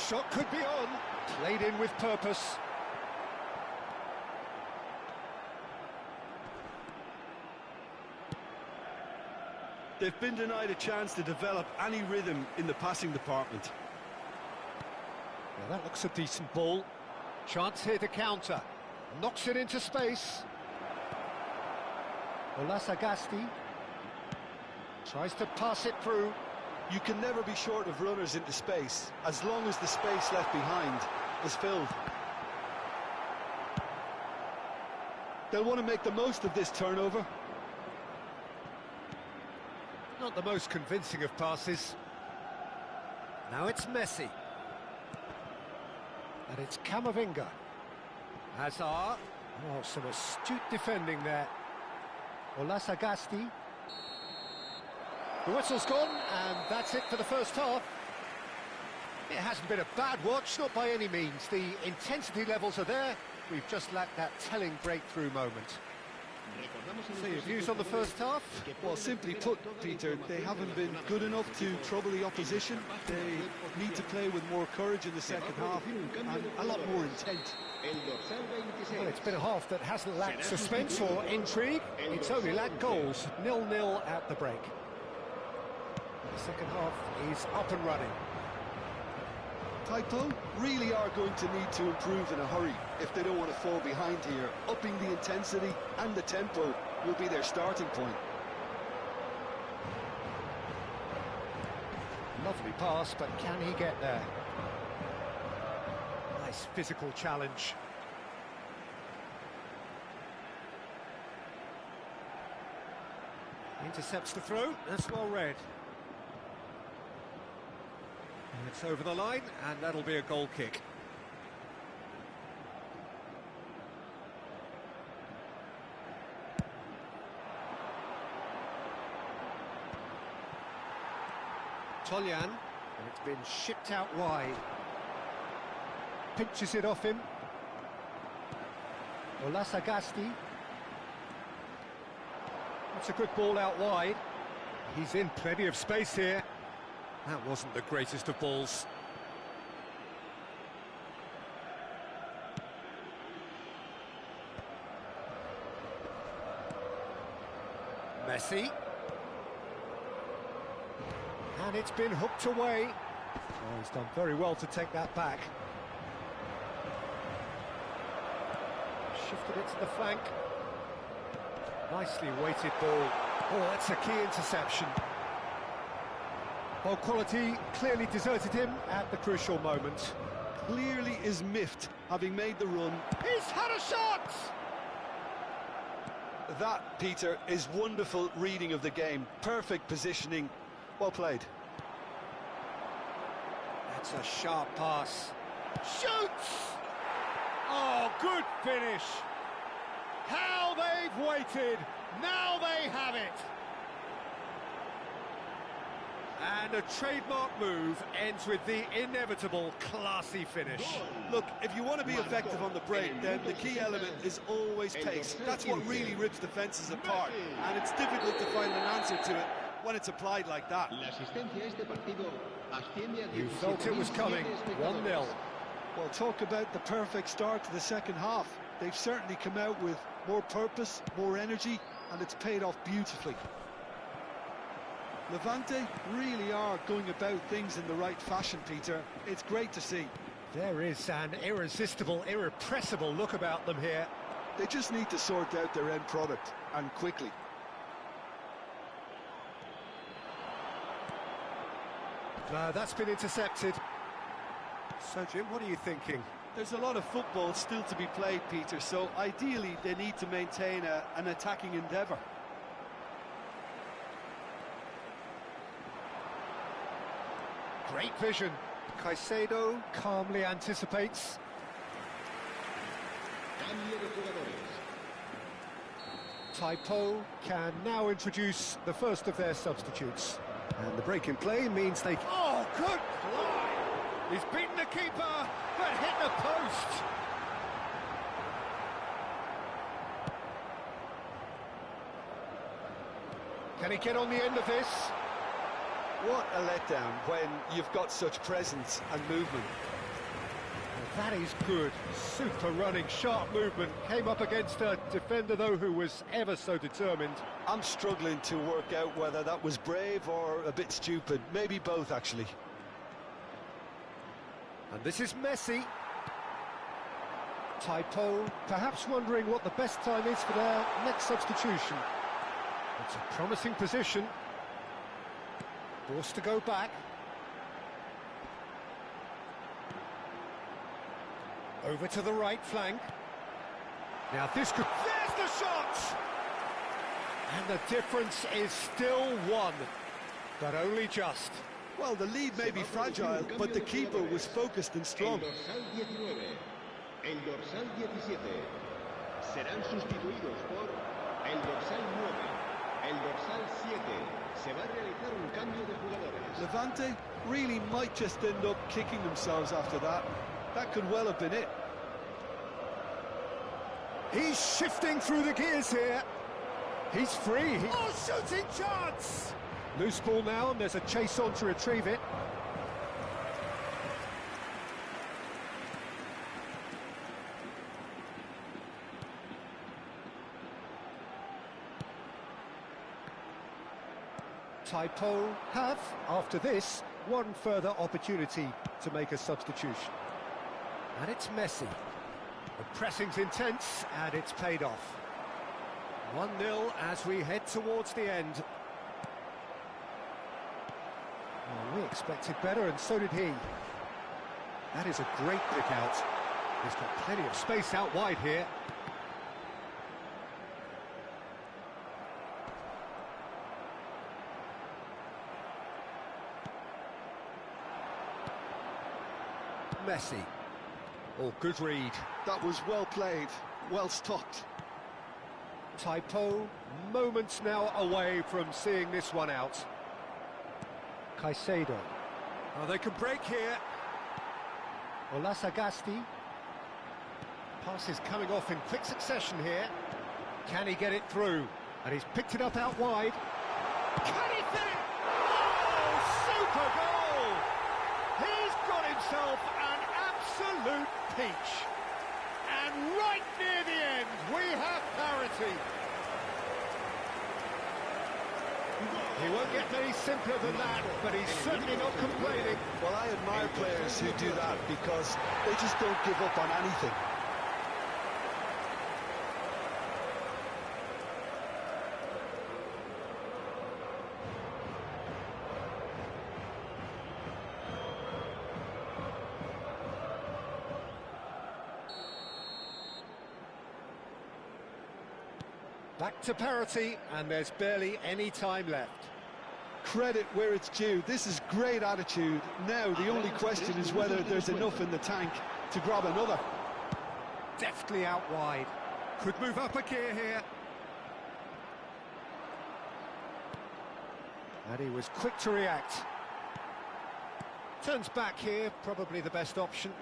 A: Shot could be on. Played in with purpose.
B: They've been denied a chance to develop any rhythm in the passing department.
D: Well, that looks a decent ball. Chance here to counter. Knocks it into space. Olasagasti tries to pass it through.
B: You can never be short of runners into space, as long as the space left behind is filled. They'll want to make the most of this turnover.
D: Not the most convincing of passes. Now it's Masih. And it's Camavinga. Hazard. Oh, some astute defending there. Olasagasti. The whistle's gone, and that's it for the first half. It hasn't been a bad watch, not by any means. The intensity levels are there. We've just lacked that telling breakthrough moment. So your views on the first half?
B: Well, simply put, Peter, they haven't been good enough to trouble the opposition. They need to play with more courage in the second half and a lot more intent.
D: Well, it's been a half that hasn't lacked suspense or intrigue. It's only lacked goals. 0-0 at the break. The second half is up and running.
B: Taipo really are going to need to improve in a hurry if they don't want to fall behind here. Upping the intensity and the tempo will be their starting point.
D: Lovely pass, but can he get there? Nice physical challenge. Intercepts the throw, that's well read. And it's over the line, and that'll be a goal kick. Toljan, and it's been shipped out wide. Pinches it off him. Olasagasti. That's a good ball out wide. He's in plenty of space here. That wasn't the greatest of balls. Masih. And it's been hooked away. Oh, he's done very well to take that back. Shifted it to the flank. Nicely weighted ball. Oh, that's a key interception. Ball quality clearly deserted him at the crucial moment.
B: Clearly is miffed, having made the run.
D: He's had a shot!
B: That, Peter, is wonderful reading of the game. Perfect positioning. Well played.
D: That's a sharp pass. Shoots! Oh, good finish. How they've waited. Now they have it. And a trademark move ends with the inevitable classy finish.
B: Look, if you want to be effective on the break, then the key element is always pace. That's what really rips defences apart, and it's difficult to find an answer to it when it's applied like that.
D: You felt it was coming. 1-0.
B: Well, talk about the perfect start to the second half. They've certainly come out with more purpose, more energy, and it's paid off beautifully. Levante really are going about things in the right fashion, Peter. It's great to see.
D: There is an irresistible, irrepressible look about them here.
B: They just need to sort out their end product, and quickly.
D: That's been intercepted. So, Jim, what are you thinking?
B: There's a lot of football still to be played, Peter, so ideally they need to maintain an attacking endeavour.
D: Great vision. Caicedo calmly anticipates. Taipo can now introduce the first of their substitutes. And the break in play means they... Oh, good fly! He's beaten the keeper, but hit the post. Can he get on the end of this?
B: What a letdown when you've got such presence and movement.
D: That is good. Super running, sharp movement. Came up against a defender, though, who was ever so determined.
B: I'm struggling to work out whether that was brave or a bit stupid. Maybe both, actually.
D: And this is Masih. Typo, perhaps wondering what the best time is for their next substitution. It's a promising position. Forced to go back. Over to the right flank. Now this could... There's the shot! And the difference is still one, but only just.
B: Well, the lead may be fragile, but the keeper was focused and strong.
F: El dorsal 17 serán sustituidos por el dorsal 9, el dorsal 7. Se va a realizar un cambio de jugadores.
B: Levante really might just end up kicking themselves after that. That could well have been it.
D: He's shifting through the gears here. He's free.
A: Oh, shooting chance!
D: Loose ball now, and there's a chase on to retrieve it. Typo have, after this, one further opportunity to make a substitution. And it's Masih. The pressing's intense, and it's paid off. 1-0 as we head towards the end. Well, we expected better, and so did he. That is a great pick out. He's got plenty of space out wide here. Masih. Oh, good read.
B: That was well played, well stopped.
D: Typo, moments now away from seeing this one out. Caicedo. Oh, they can break here. Olasagasti. Pass is coming off in quick succession here. Can he get it through? And he's picked it up out wide. Can he finish? Oh, super goal! He's got himself an absolute peach. And right near the end, we have parity. He won't get any simpler than that, but he's certainly not complaining.
B: Well, I admire players who do that because they just don't give up on anything.
D: Back to parity, and there's barely any time left.
B: Credit where it's due. This is great attitude. Now, the only question is whether there's enough in the tank to grab another.
D: Deftly out wide. Could move up a gear here. And he was quick to react. Turns back here, probably the best option.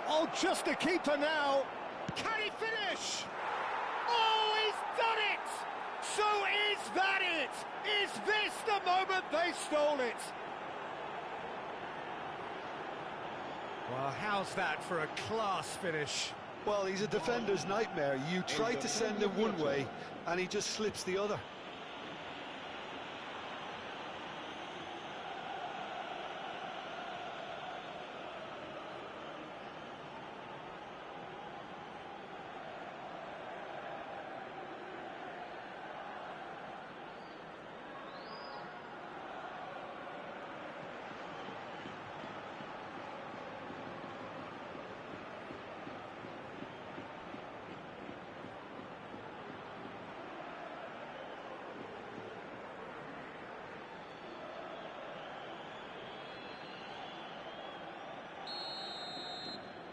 D: Oh, just a keeper now. Can he finish? Oh, he's done it! So is that it? Is this the moment they stole it? Well, how's that for a class finish?
B: Well, he's a defender's nightmare. You try to send him one way, and he just slips the other.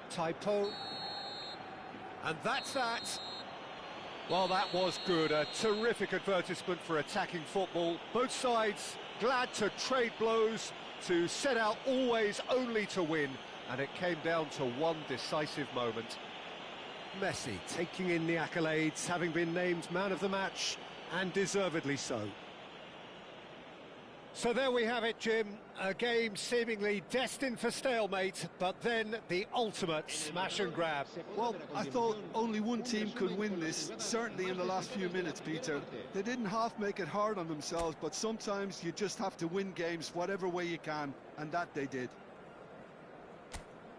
D: Typo. And that's that. Well, that was good. A terrific advertisement for attacking football. Both sides glad to trade blows, to set out always only to win. And it came down to one decisive moment. Masih taking in the accolades, having been named man of the match, and deservedly so. So there we have it, Jim. A game seemingly destined for stalemate, but then the ultimate smash and grab.
B: Well, I thought only one team could win this, certainly in the last few minutes, Peter. They didn't half make it hard on themselves, but sometimes you just have to win games whatever way you can, and that they did.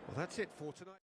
D: Well, that's it for tonight.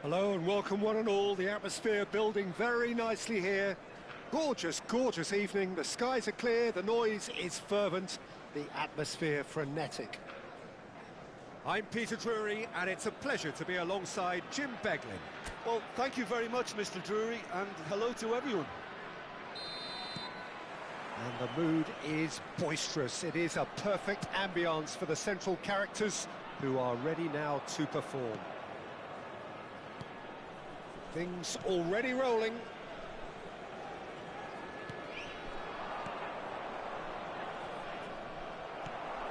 D: Hello and welcome one and all. The atmosphere building very nicely here. Gorgeous, gorgeous evening. The skies are clear, the noise is fervent, the atmosphere frenetic. I'm Peter Drury and it's a pleasure to be alongside Jim Beglin.
B: Well, thank you very much, Mr. Drury, and hello to everyone.
D: And the mood is boisterous. It is a perfect ambience for the central characters who are ready now to perform. Things already rolling.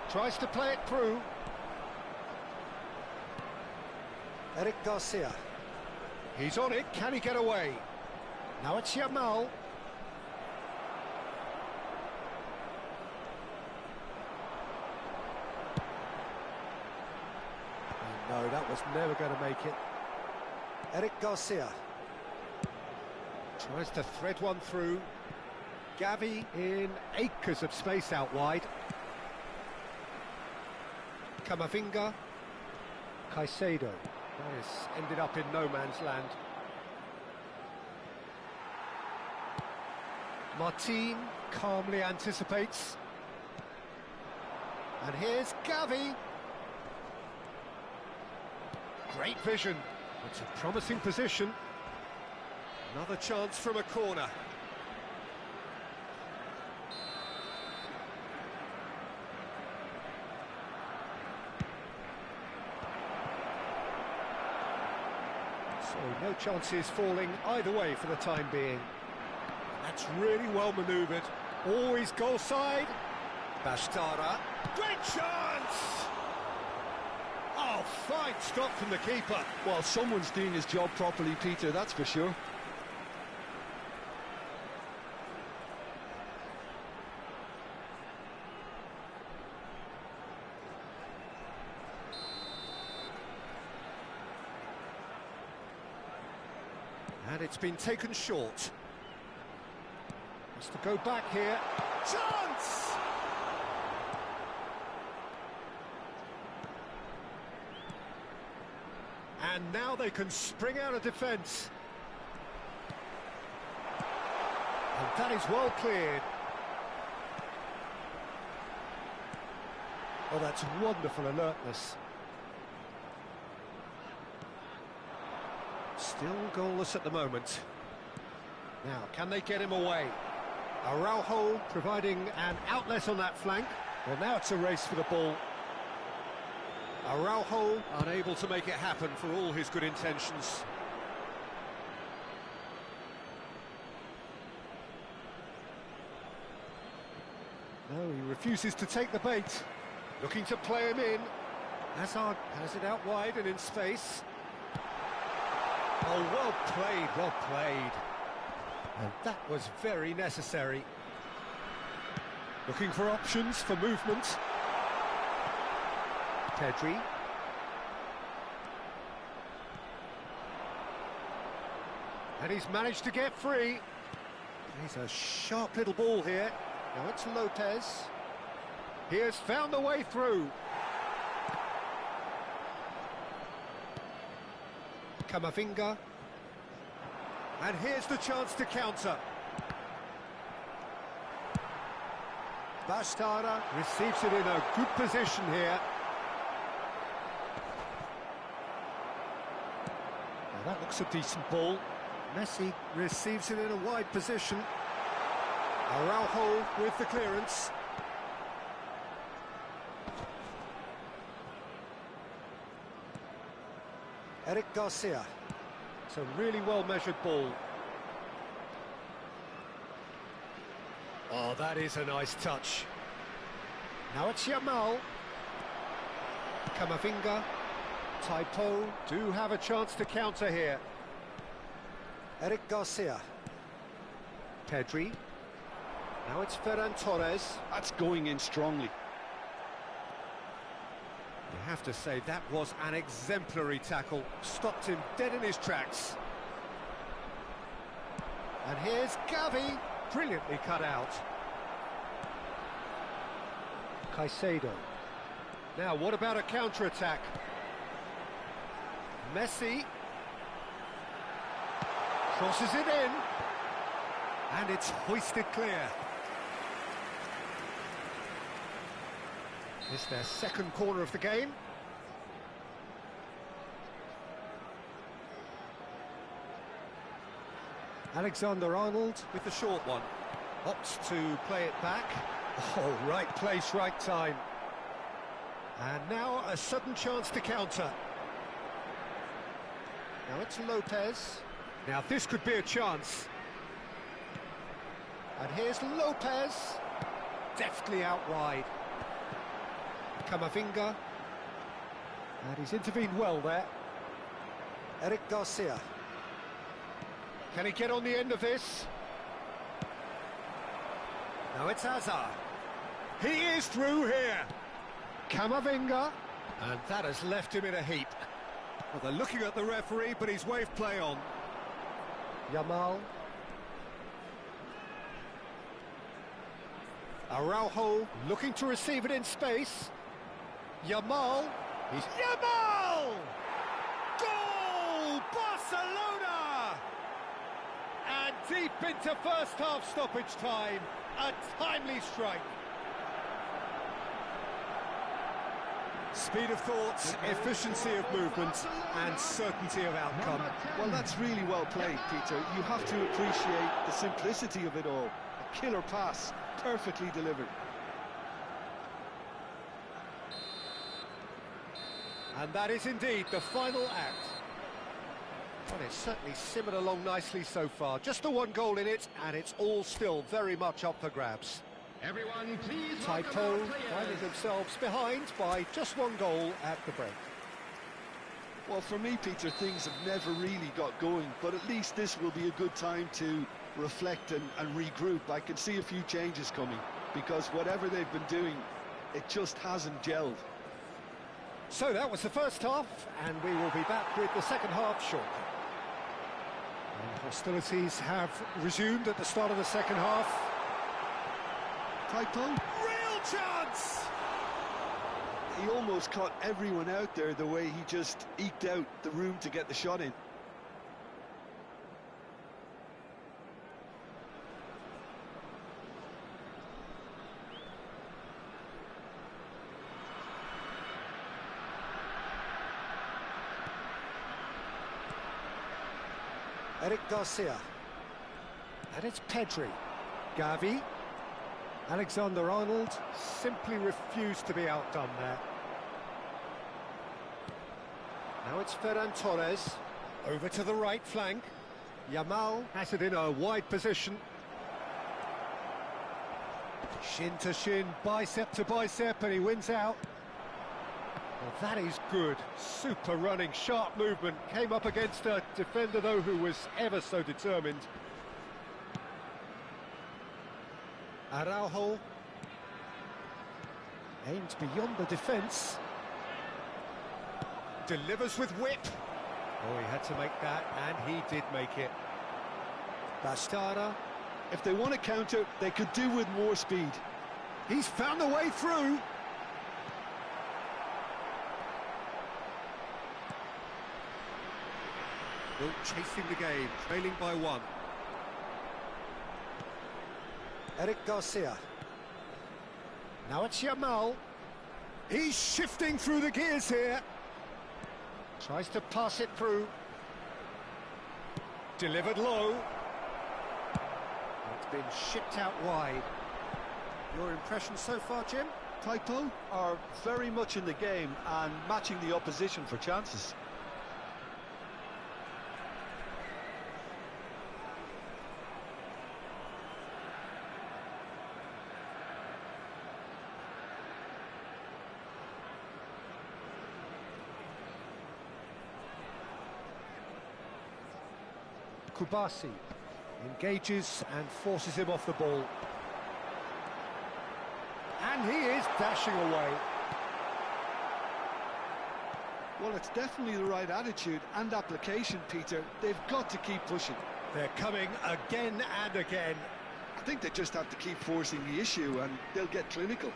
D: Tries to play it through. Eric Garcia. He's on it. Can he get away? Now it's Yamal. Oh, no, that was never going to make it. Eric Garcia tries to thread one through. Gavi in acres of space out wide. Camavinga. Caicedo. That has ended up in no man's land. Martin calmly anticipates. And here's Gavi. Great vision. It's a promising position. Another chance from a corner. So no chances falling either way for the time being. That's really well manoeuvred. Always goal side. Bastara. Great chance! Oh, fine stop from the keeper.
B: Well, someone's doing his job properly, Peter, that's for sure.
D: And it's been taken short. Has to go back here. Chance! And now they can spring out of defence. And that is well cleared. Oh, that's wonderful alertness. Still goalless at the moment. Now, can they get him away? Araujo providing an outlet on that flank. Well, now it's a race for the ball. Araujo unable to make it happen for all his good intentions. No, he refuses to take the bait. Looking to play him in. Hazard has it out wide and in space. Oh, well played, well played. And that was very necessary. Looking for options for movement. Pedri. And he's managed to get free. He's a sharp little ball here. Now it's Lopez. He has found the way through. Camavinga. And here's the chance to counter. Bastara receives it in a good position here. Now that looks a decent ball. Masih receives it in a wide position. Araujo with the clearance. Eric Garcia. It's a really well-measured ball. Oh, that is a nice touch. Now it's Yamal. Camavinga. Taipo do have a chance to counter here. Eric Garcia. Pedri. Now it's Ferran Torres.
B: That's going in strongly.
D: You have to say that was an exemplary tackle. Stopped him dead in his tracks. And here's Gavi. Brilliantly cut out. Caicedo. Now, what about a counter-attack? Masih. Crosses it in. And it's hoisted clear. It's their second corner of the game. Alexander-Arnold with the short one. Opts to play it back. Oh, right place, right time. And now a sudden chance to counter. Now it's Lopez. Now this could be a chance. And here's Lopez. Deftly out wide. Camavinga. And he's intervened well there. Eric Garcia. Can he get on the end of this? Now it's Hazard. He is through here. Camavinga. And that has left him in a heap. Well, they're looking at the referee, but he's waved play on. Yamal. Araujo looking to receive it in space. Yamal. He's Yamal! Goal! Barcelona! And deep into first half stoppage time, a timely strike. Speed of thought, efficiency of movement, and certainty of outcome.
B: Well, that's really well played, Peter. You have to appreciate the simplicity of it all. A killer pass, perfectly delivered.
D: And that is indeed the final act. Well, it's certainly simmered along nicely so far. Just the one goal in it, and it's all still very much up for grabs.
C: Everyone, please
D: Taipo finding themselves behind by just one goal at the break.
B: Well, for me, Peter, things have never really got going, but at least this will be a good time to reflect and regroup. I can see a few changes coming, because whatever they've been doing, it just hasn't gelled.
D: So that was the first half, and we will be back with the second half shortly. And hostilities have resumed at the start of the second half.
B: Taipo,
D: Real chance!
B: he almost caught everyone out there the way he just eked out the room to get the shot in.
D: Eric Garcia. And it's Pedri. Gavi. Alexander-Arnold simply refused to be outdone there. Now it's Ferran Torres. Over to the right flank. Yamal has it in a wide position. Shin to shin, bicep to bicep, and he wins out. Well, that is good. Super running, sharp movement. Came up against a defender, though, who was ever so determined. Araujo aims beyond the defence. Delivers with whip. Oh, he had to make that, and he did make it.
A: Bastara.
B: If they want to counter, they could do with more speed.
A: He's found a way through. Still chasing the game, trailing by 1. Eric Garcia. Now it's Yamal. He's shifting through the gears here. Tries to pass it through. Delivered low. It's been shipped out wide. Your impression so far, Jim?
B: Taipo are very much in the game and matching the opposition for chances.
A: Kubasi engages and forces him off the ball. And he is dashing away.
B: Well, it's definitely the right attitude and application, Peter. They've got to keep pushing.
A: They're coming again and again.
B: I think they just have to keep forcing the issue and they'll get clinical.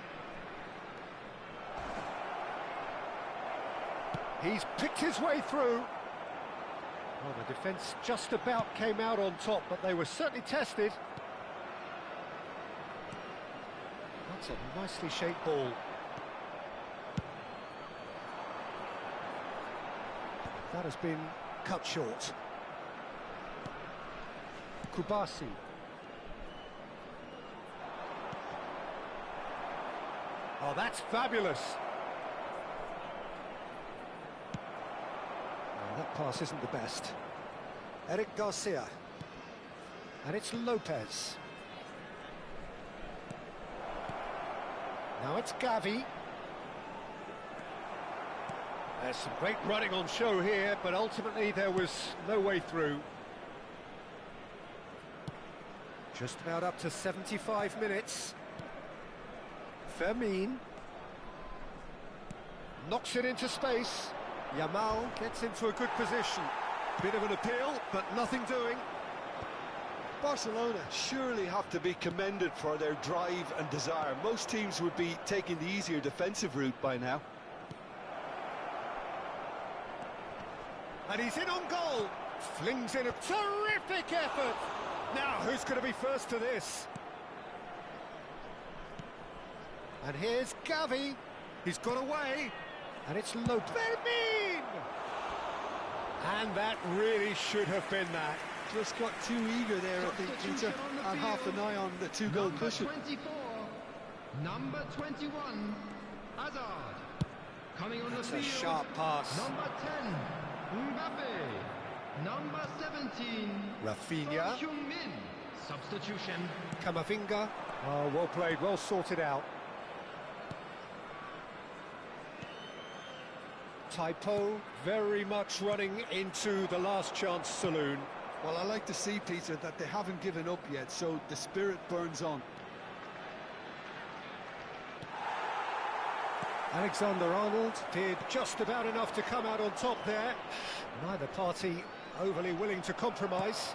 A: He's picked his way through. Well, the defence just about came out on top, but they were certainly tested. That's a nicely shaped ball. That has been cut short. Kubasi. Oh, that's fabulous. Oh, that pass isn't the best. Eric Garcia. And it's Lopez. Now it's Gavi. There's some great running on show here, but ultimately there was no way through. Just about up to 75 minutes. Fermin. Knocks it into space. Yamal gets into a good position. Bit of an appeal, but nothing doing.
B: Barcelona surely have to be commended for their drive and desire. Most teams would be taking the easier defensive route by now.
A: And he's in on goal. Flings in a terrific effort. Now, who's going to be first to this? And here's Gavi. He's got away. And it's Lopez. Fermin! And that really should have been that.
B: Just got too eager there, I think, Peter, and half an eye on the two-goal cushion.
C: Number 21, Hazard. Coming on
A: That's
C: the
A: a
C: field.
A: sharp pass.
C: Number 10, Mbappe. Number 17,
A: Rafinha.
C: Heung-min. Substitution.
A: Kamavinga. Oh, well played, well sorted out. Taipo very much running into the last chance saloon.
B: Well, I like to see, Peter, that they haven't given up yet, so the spirit burns on.
A: Alexander-Arnold did just about enough to come out on top there. Neither party overly willing to compromise.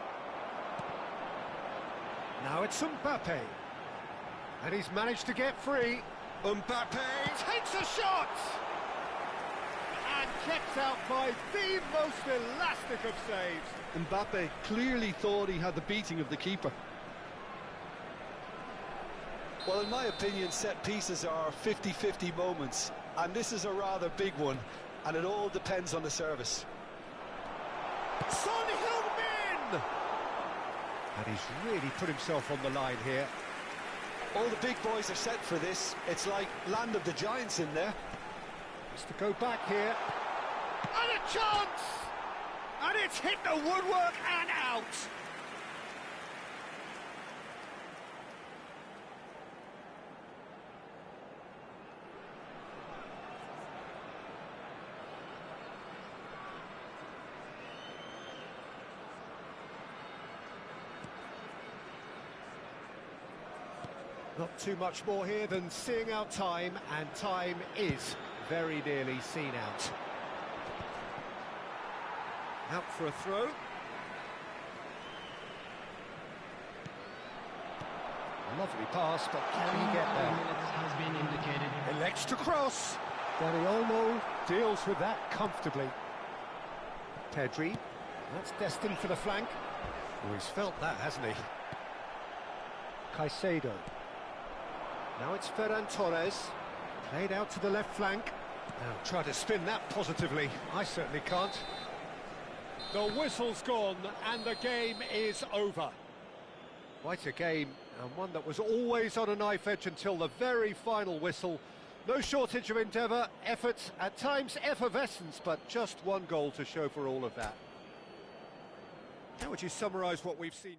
A: Now it's Mbappe. And he's managed to get free. Mbappe takes a shot! And kept out by the most elastic of saves.
B: Mbappe clearly thought he had the beating of the keeper. Well, in my opinion, set pieces are 50-50 moments, and this is a rather big one, and it all depends on the service.
A: Son Heung-min! And he's really put himself on the line here.
B: All the big boys are set for this. It's like Land of the Giants in there.
A: Has to go back here. And a chance! And it's hit the woodwork and out! Not too much more here than seeing out time, and time is very nearly seen out. Out for a throw.
D: Lovely pass, but can he get there?
C: Minutes has been indicated.
D: Elects to cross. Dani Olmo deals with that comfortably. Pedri, that's destined for the flank. Oh, he's felt that, hasn't he? Caicedo. Now it's Ferran Torres. Played out to the left flank. Now try to spin that positively. I certainly can't. The whistle's gone and the game is over. Quite a game, and one that was always on a knife edge until the very final whistle. No shortage of endeavour, effort, at times effervescence, but just one goal to show for all of that. How would you summarise what we've seen?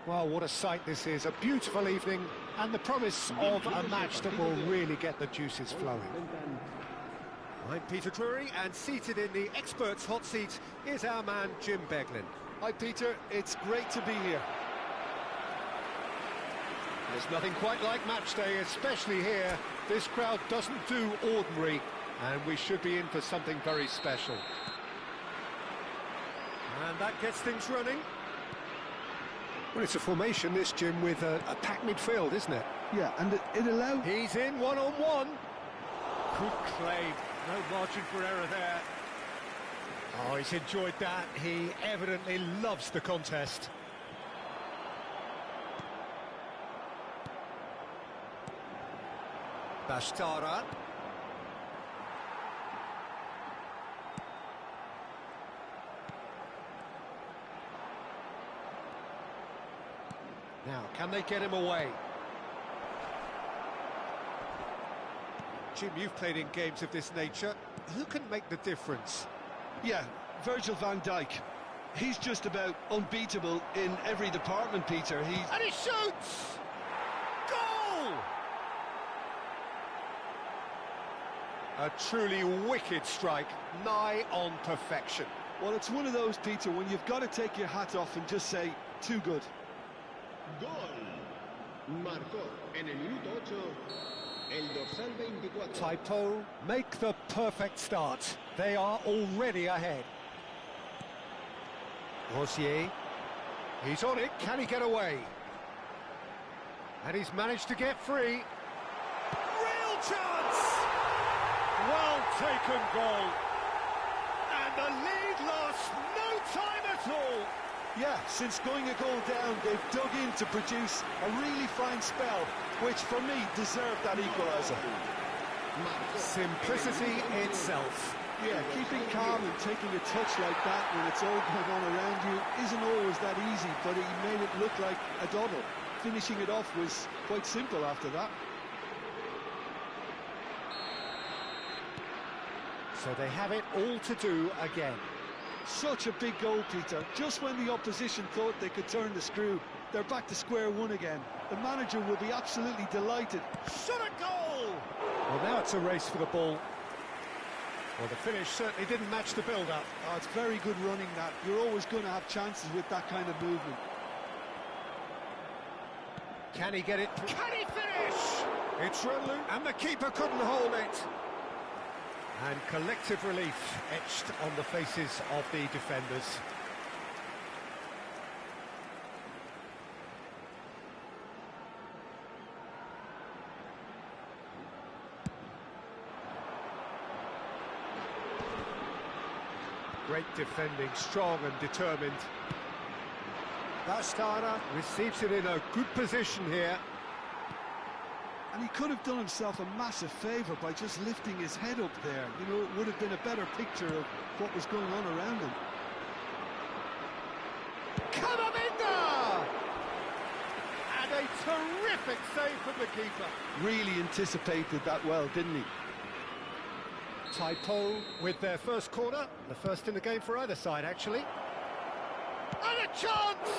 D: Well, what a sight this is. A beautiful evening and the promise of a match that will really get the juices flowing. I'm Peter Drury, and seated in the experts' hot seat is our man Jim Beglin.
B: Hi, Peter. It's great to be here.
D: There's nothing quite like match day, especially here. This crowd doesn't do ordinary, and we should be in for something very special. And that gets things running. Well, it's a formation, this, Jim, with a packed midfield, isn't it?
B: Yeah, and it allowed...
D: He's in one-on-one. Good play. No margin for error there. Oh, he's enjoyed that. He evidently loves the contest. Bastara. Now, can they get him away? Jim, you've played in games of this nature. Who can make the difference?
B: Yeah, Virgil van Dijk. He's just about unbeatable in every department, Peter.
D: And he shoots! Goal! A truly wicked strike, nigh on perfection.
B: Well, it's one of those, Peter, when you've got to take your hat off and just say, too good.
F: Gol. Marcó en el minuto 8 el dorsal 24.
D: Typo make the perfect start. They are already ahead. Rosier. He's on it. Can he get away? And he's managed to get free. Real chance! Well taken goal. And the lead lost no time at all.
B: Yeah, since going a goal down, they've dug in to produce a really fine spell, which for me deserved that equaliser.
D: Simplicity itself.
B: Yeah, keeping calm and taking a touch like that when it's all going on around you isn't always that easy, but he made it look like a double. Finishing it off was quite simple after that.
A: So they have it all to do again.
B: Such a big goal, Peter. Just when the opposition thought they could turn the screw, they're back to square one again. The manager will be absolutely delighted.
A: Shot a goal! Well, now it's a race for the ball. Well, the finish certainly didn't match the build-up.
B: Oh, it's very good running, that. You're always going to have chances with that kind of movement.
A: Can he get it? Can he finish? It's run loose, and the keeper couldn't hold it. And collective relief etched on the faces of the defenders. Great defending, strong and determined. Bastara receives it in a good position here.
B: And he could have done himself a massive favour by just lifting his head up there. You know, it would have been a better picture of what was going on around him.
A: Kamavinda! And a terrific save from the keeper.
B: Really anticipated that well, didn't he?
A: Taipo with their first corner, the first in the game for either side, actually. And a chance!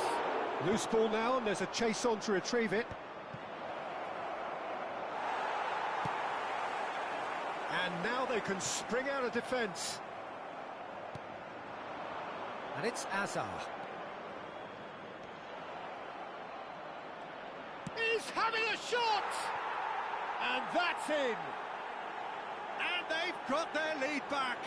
A: Loose ball now, and there's a chase on to retrieve it. And now they can spring out of defence. And it's Azar. He's having a shot! And that's in! And they've got their lead back.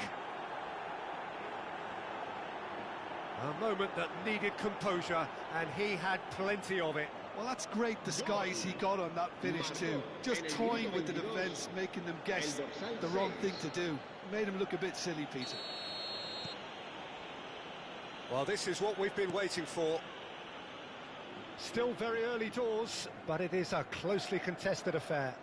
A: A moment that needed composure, and he had plenty of it.
B: Well, that's great disguise he got on that finish too. Just toying with the defence, making them guess the wrong thing to do. Made him look a bit silly, Peter.
A: Well, this is what we've been waiting for. Still very early doors, but it is a closely contested affair.